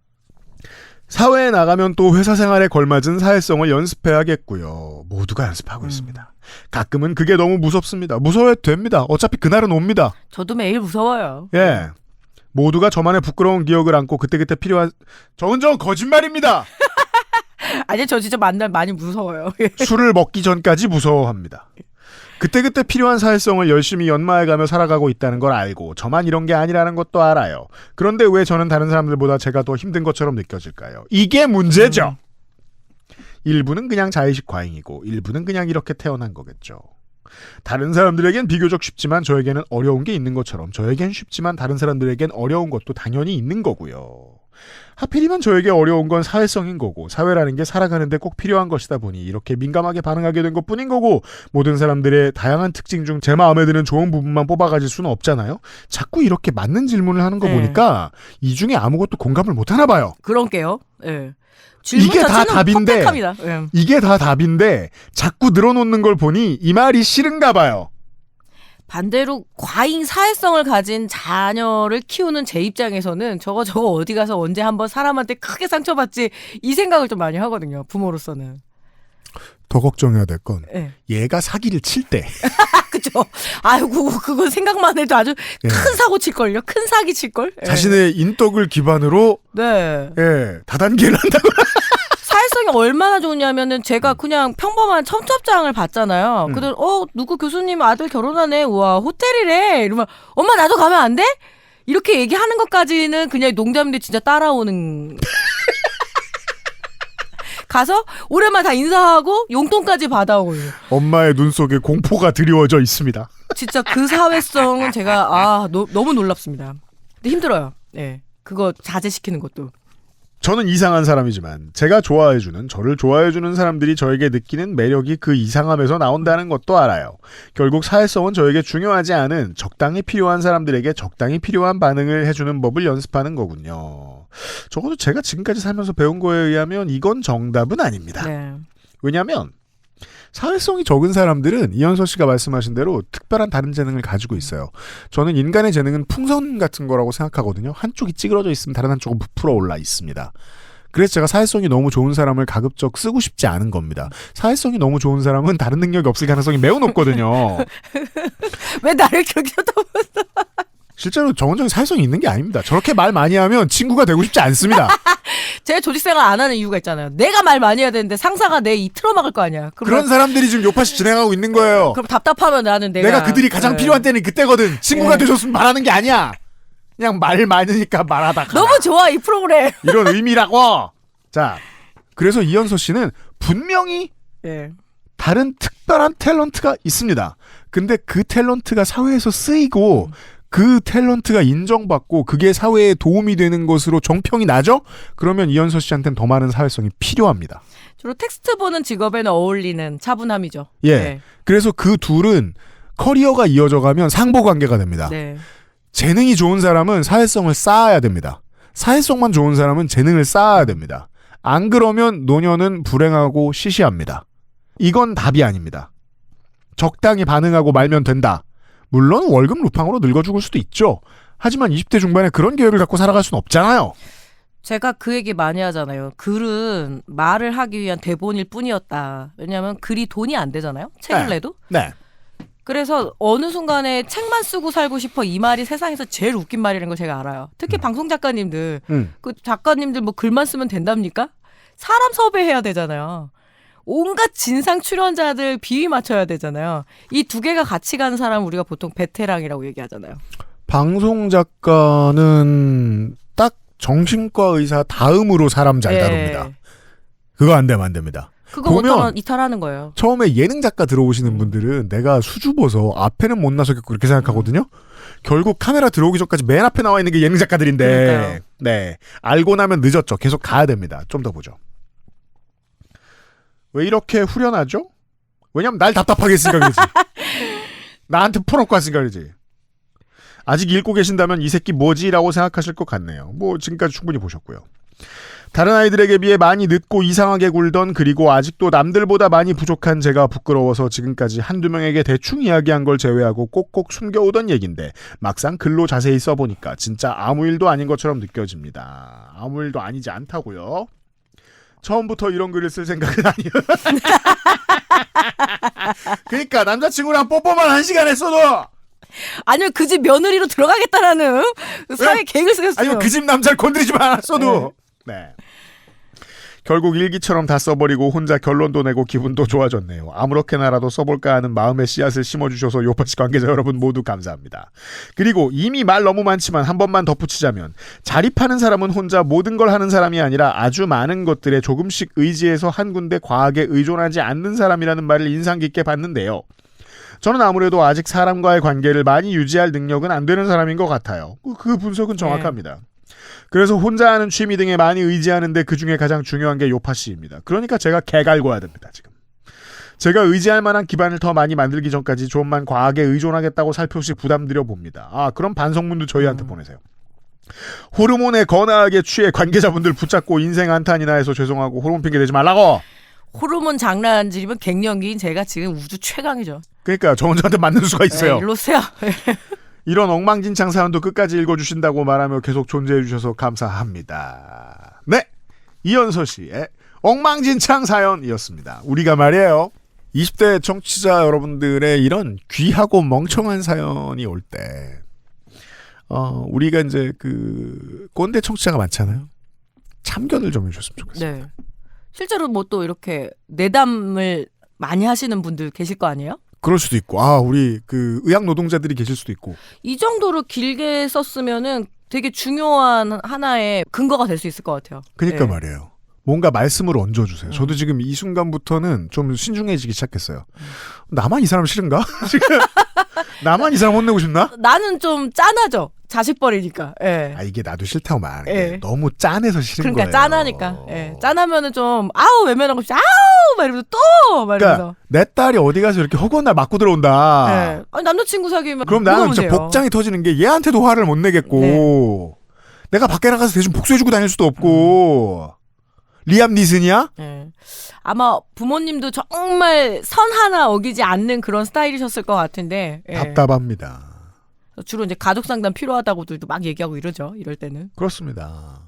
사회에 나가면 또 회사 생활에 걸맞은 사회성을 연습해야겠고요. 모두가 연습하고 있습니다. 가끔은 그게 너무 무섭습니다. 무서워해도 됩니다. 어차피 그날은 옵니다. 저도 매일 무서워요. 예. 모두가 저만의 부끄러운 기억을 안고 그때그때 필요한 저건 거짓말입니다. 아니 저 진짜 만날 많이 무서워요. 술을 먹기 전까지 무서워합니다. 그때그때 필요한 사회성을 열심히 연마해가며 살아가고 있다는 걸 알고 저만 이런 게 아니라는 것도 알아요. 그런데 왜 저는 다른 사람들보다 제가 더 힘든 것처럼 느껴질까요? 이게 문제죠. 일부는 그냥 자의식 과잉이고 일부는 그냥 이렇게 태어난 거겠죠. 다른 사람들에겐 비교적 쉽지만 저에게는 어려운 게 있는 것처럼 저에겐 쉽지만 다른 사람들에겐 어려운 것도 당연히 있는 거고요. 하필이면 저에게 어려운 건 사회성인 거고 사회라는 게 살아가는데 꼭 필요한 것이다 보니 이렇게 민감하게 반응하게 된 것뿐인 거고 모든 사람들의 다양한 특징 중 제 마음에 드는 좋은 부분만 뽑아가질 수는 없잖아요. 자꾸 이렇게 맞는 질문을 하는 거 네. 보니까 이 중에 아무것도 공감을 못 하나 봐요. 그런게요. 예. 질문 이게 다 자체는 답인데 퍼펙합니다. 예. 이게 다 답인데 자꾸 늘어놓는 걸 보니 이 말이 싫은가 봐요. 반대로 과잉 사회성을 가진 자녀를 키우는 제 입장에서는 저거 어디 가서 언제 한번 사람한테 크게 상처받지 이 생각을 좀 많이 하거든요. 부모로서는. 더 걱정해야 될 건 예. 얘가 사기를 칠 때 그죠. 아이고 그거 생각만 해도 아주 예. 큰 사고 칠걸요. 큰 사기 칠걸. 예. 자신의 인덕을 기반으로 네. 다단계를 한다고. 사회성이 얼마나 좋냐면은 제가 그냥 평범한 첨첩장을 봤잖아요. 그들 누구 교수님 아들 결혼하네. 우와 호텔이래. 이러면 엄마 나도 가면 안 돼? 이렇게 얘기하는 것까지는 그냥 농담인데 진짜 따라오는. 가서 오랜만에 다 인사하고 용돈까지 받아오고. 엄마의 눈 속에 공포가 드리워져 있습니다. 진짜 그 사회성은 제가 너무 놀랍습니다. 근데 힘들어요. 네. 그거 자제시키는 것도. 저는 이상한 사람이지만 제가 좋아해주는 저를 좋아해주는 사람들이 저에게 느끼는 매력이 그 이상함에서 나온다는 것도 알아요. 결국 사회성은 저에게 중요하지 않은 적당히 필요한 사람들에게 적당히 필요한 반응을 해주는 법을 연습하는 거군요. 적어도 제가 지금까지 살면서 배운 거에 의하면 이건 정답은 아닙니다. 네. 왜냐하면 사회성이 적은 사람들은 이현서 씨가 말씀하신 대로 특별한 다른 재능을 가지고 있어요. 저는 인간의 재능은 풍선 같은 거라고 생각하거든요. 한쪽이 찌그러져 있으면 다른 한쪽은 부풀어 올라 있습니다. 그래서 제가 사회성이 너무 좋은 사람을 가급적 쓰고 싶지 않은 겁니다. 사회성이 너무 좋은 사람은 다른 능력이 없을 가능성이 매우 높거든요. 왜 나를 그렇게 쳐다보면서. 실제로 정원적인 사회성이 있는 게 아닙니다. 저렇게 말 많이 하면 친구가 되고 싶지 않습니다. 제가 조직생활 안 하는 이유가 있잖아요. 내가 말 많이 해야 되는데 상사가 내 입 틀어막을 거 아니야. 그런 사람들이 지금 요파시 진행하고 있는 거예요. 그럼 답답하면 나는 내가 그들이 가장 필요한 때는 그때거든. 친구가 되셨으면 말하는 게 아니야. 그냥 말 많으니까 말하다 가라. 너무 좋아 이 프로그램. 이런 의미라고. 자, 그래서 이현서 씨는 분명히 다른 특별한 탤런트가 있습니다. 근데 그 탤런트가 사회에서 쓰이고 그 탤런트가 인정받고 그게 사회에 도움이 되는 것으로 정평이 나죠? 그러면 이현서 씨한테는 더 많은 사회성이 필요합니다. 주로 텍스트 보는 직업에는 어울리는 차분함이죠. 예. 네. 그래서 그 둘은 커리어가 이어져 가면 상보관계가 됩니다. 네. 재능이 좋은 사람은 사회성을 쌓아야 됩니다. 사회성만 좋은 사람은 재능을 쌓아야 됩니다. 안 그러면 노년은 불행하고 시시합니다. 이건 답이 아닙니다. 적당히 반응하고 말면 된다. 물론 월급 루팡으로 늙어 죽을 수도 있죠. 하지만 20대 중반에 그런 계획을 갖고 살아갈 수는 없잖아요. 제가 그 얘기 많이 하잖아요. 글은 말을 하기 위한 대본일 뿐이었다. 왜냐하면 글이 돈이 안 되잖아요. 책을 내도. 네. 그래서 어느 순간에 책만 쓰고 살고 싶어 이 말이 세상에서 제일 웃긴 말이라는 걸 제가 알아요. 특히 방송 작가님들. 그 작가님들 뭐 글만 쓰면 된답니까? 사람 섭외해야 되잖아요. 온갖 진상 출연자들 비위 맞춰야 되잖아요. 이 두 개가 같이 가는 사람 우리가 보통 베테랑이라고 얘기하잖아요. 방송 작가는 딱 정신과 의사 다음으로 사람 잘 다룹니다. 그거 안 되면 안 됩니다. 그거 보면 못하면 이탈하는 거예요. 처음에 예능 작가 들어오시는 분들은 내가 수줍어서 앞에는 못 나서겠고 그렇게 생각하거든요. 결국 카메라 들어오기 전까지 맨 앞에 나와 있는 게 예능 작가들인데 그러니까요. 네, 알고 나면 늦었죠. 계속 가야 됩니다. 좀 더 보죠. 왜 이렇게 후련하죠? 왜냐면 날 답답하게 했으니까 그러지. 나한테 퍼놓고 왔으니까 그러지. 아직 읽고 계신다면 이 새끼 뭐지? 라고 생각하실 것 같네요. 뭐 지금까지 충분히 보셨고요. 다른 아이들에게 비해 많이 늦고 이상하게 굴던 그리고 아직도 남들보다 많이 부족한 제가 부끄러워서 지금까지 한두 명에게 대충 이야기한 걸 제외하고 꼭꼭 숨겨오던 얘긴데 막상 글로 자세히 써보니까 진짜 아무 일도 아닌 것처럼 느껴집니다. 아무 일도 아니지 않다고요. 처음부터 이런 글을 쓸 생각은 아니에요. 그러니까 남자친구랑 뽀뽀만 1시간 했어도 아니면 그 집 며느리로 들어가겠다라는 사회 계획을 쓰겠어요. 아니면 그 집 남자를 건드리지 않았어도 네. 결국 일기처럼 다 써버리고 혼자 결론도 내고 기분도 좋아졌네요. 아무렇게나라도 써볼까 하는 마음의 씨앗을 심어주셔서 요파시 관계자 여러분 모두 감사합니다. 그리고 이미 말 너무 많지만 한 번만 덧붙이자면 자립하는 사람은 혼자 모든 걸 하는 사람이 아니라 아주 많은 것들에 조금씩 의지해서 한 군데 과하게 의존하지 않는 사람이라는 말을 인상 깊게 봤는데요. 저는 아무래도 아직 사람과의 관계를 많이 유지할 능력은 안 되는 사람인 것 같아요. 그 분석은 정확합니다. 그래서 혼자 하는 취미 등에 많이 의지하는데 그중에 가장 중요한 게 요파씨입니다. 그러니까 제가 개갈궈야 됩니다. 지금. 제가 의지할 만한 기반을 더 많이 만들기 전까지 좀만 과하게 의존하겠다고 살펴시 부담드려 봅니다. 그럼 반성문도 저희한테 보내세요. 호르몬에 거나하게 취해 관계자분들 붙잡고 인생 한탄이나 해서 죄송하고 호르몬 핑계 대지 말라고. 호르몬 장난질이면 갱년기인 제가 지금 우주 최강이죠. 그러니까 저 혼자한테 맞는 수가 있어요. 일로 오세요. 이런 엉망진창 사연도 끝까지 읽어주신다고 말하며 계속 존재해주셔서 감사합니다. 네, 이현서 씨의 엉망진창 사연이었습니다. 우리가 말이에요, 20대 청취자 여러분들의 이런 귀하고 멍청한 사연이 올 때 우리가 이제 그 꼰대 청취자가 많잖아요. 참견을 좀 해줬으면 좋겠습니다. 네. 실제로 뭐 또 이렇게 내담을 많이 하시는 분들 계실 거 아니에요? 그럴 수도 있고, 우리 그 의학 노동자들이 계실 수도 있고. 이 정도로 길게 썼으면은 되게 중요한 하나의 근거가 될 수 있을 것 같아요. 그러니까 네. 말이에요. 뭔가 말씀을 얹어주세요. 저도 지금 이 순간부터는 좀 신중해지기 시작했어요. 나만 이 사람 싫은가? 지금 나만 이 사람 혼내고 싶나? 나는 좀 짠하죠. 자식 버리니까. 예. 이게 나도 싫다고 말하는 게 예. 너무 짠해서 싫은 그러니까 거예요. 짠하니까. 예. 짠하면은 좀 아우 외면하고 싶지. 아우 막 이러면서 또 막 이러면서. 그러니까 내 딸이 어디 가서 이렇게 허구한 날 맞고 들어온다. 예. 아니, 남자친구 사귀면 그럼 나는 물어보면 진짜 돼요. 복장이 터지는 게 얘한테도 화를 못 내겠고 내가 밖에 나가서 대신 복수해주고 다닐 수도 없고 리암 니슨이야? 예. 아마 부모님도 정말 선 하나 어기지 않는 그런 스타일이셨을 것 같은데. 예. 답답합니다. 주로 이제 가족 상담 필요하다고들도 막 얘기하고 이러죠. 이럴 때는. 그렇습니다.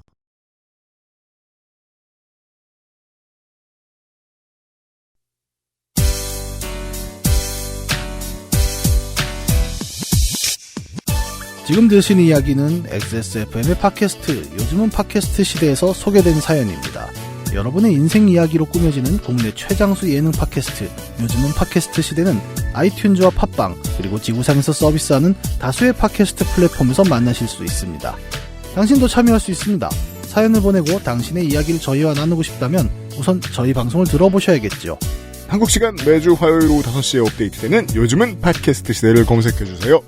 지금 들으신 이야기는 XSFM의 팟캐스트, 요즘은 팟캐스트 시대에서 소개된 사연입니다. 여러분의 인생 이야기로 꾸며지는 국내 최장수 예능 팟캐스트, 요즘은 팟캐스트 시대는 아이튠즈와 팟빵, 그리고 지구상에서 서비스하는 다수의 팟캐스트 플랫폼에서 만나실 수 있습니다. 당신도 참여할 수 있습니다. 사연을 보내고 당신의 이야기를 저희와 나누고 싶다면 우선 저희 방송을 들어보셔야겠죠. 한국 시간 매주 화요일 오후 5시에 업데이트되는 요즘은 팟캐스트 시대를 검색해주세요.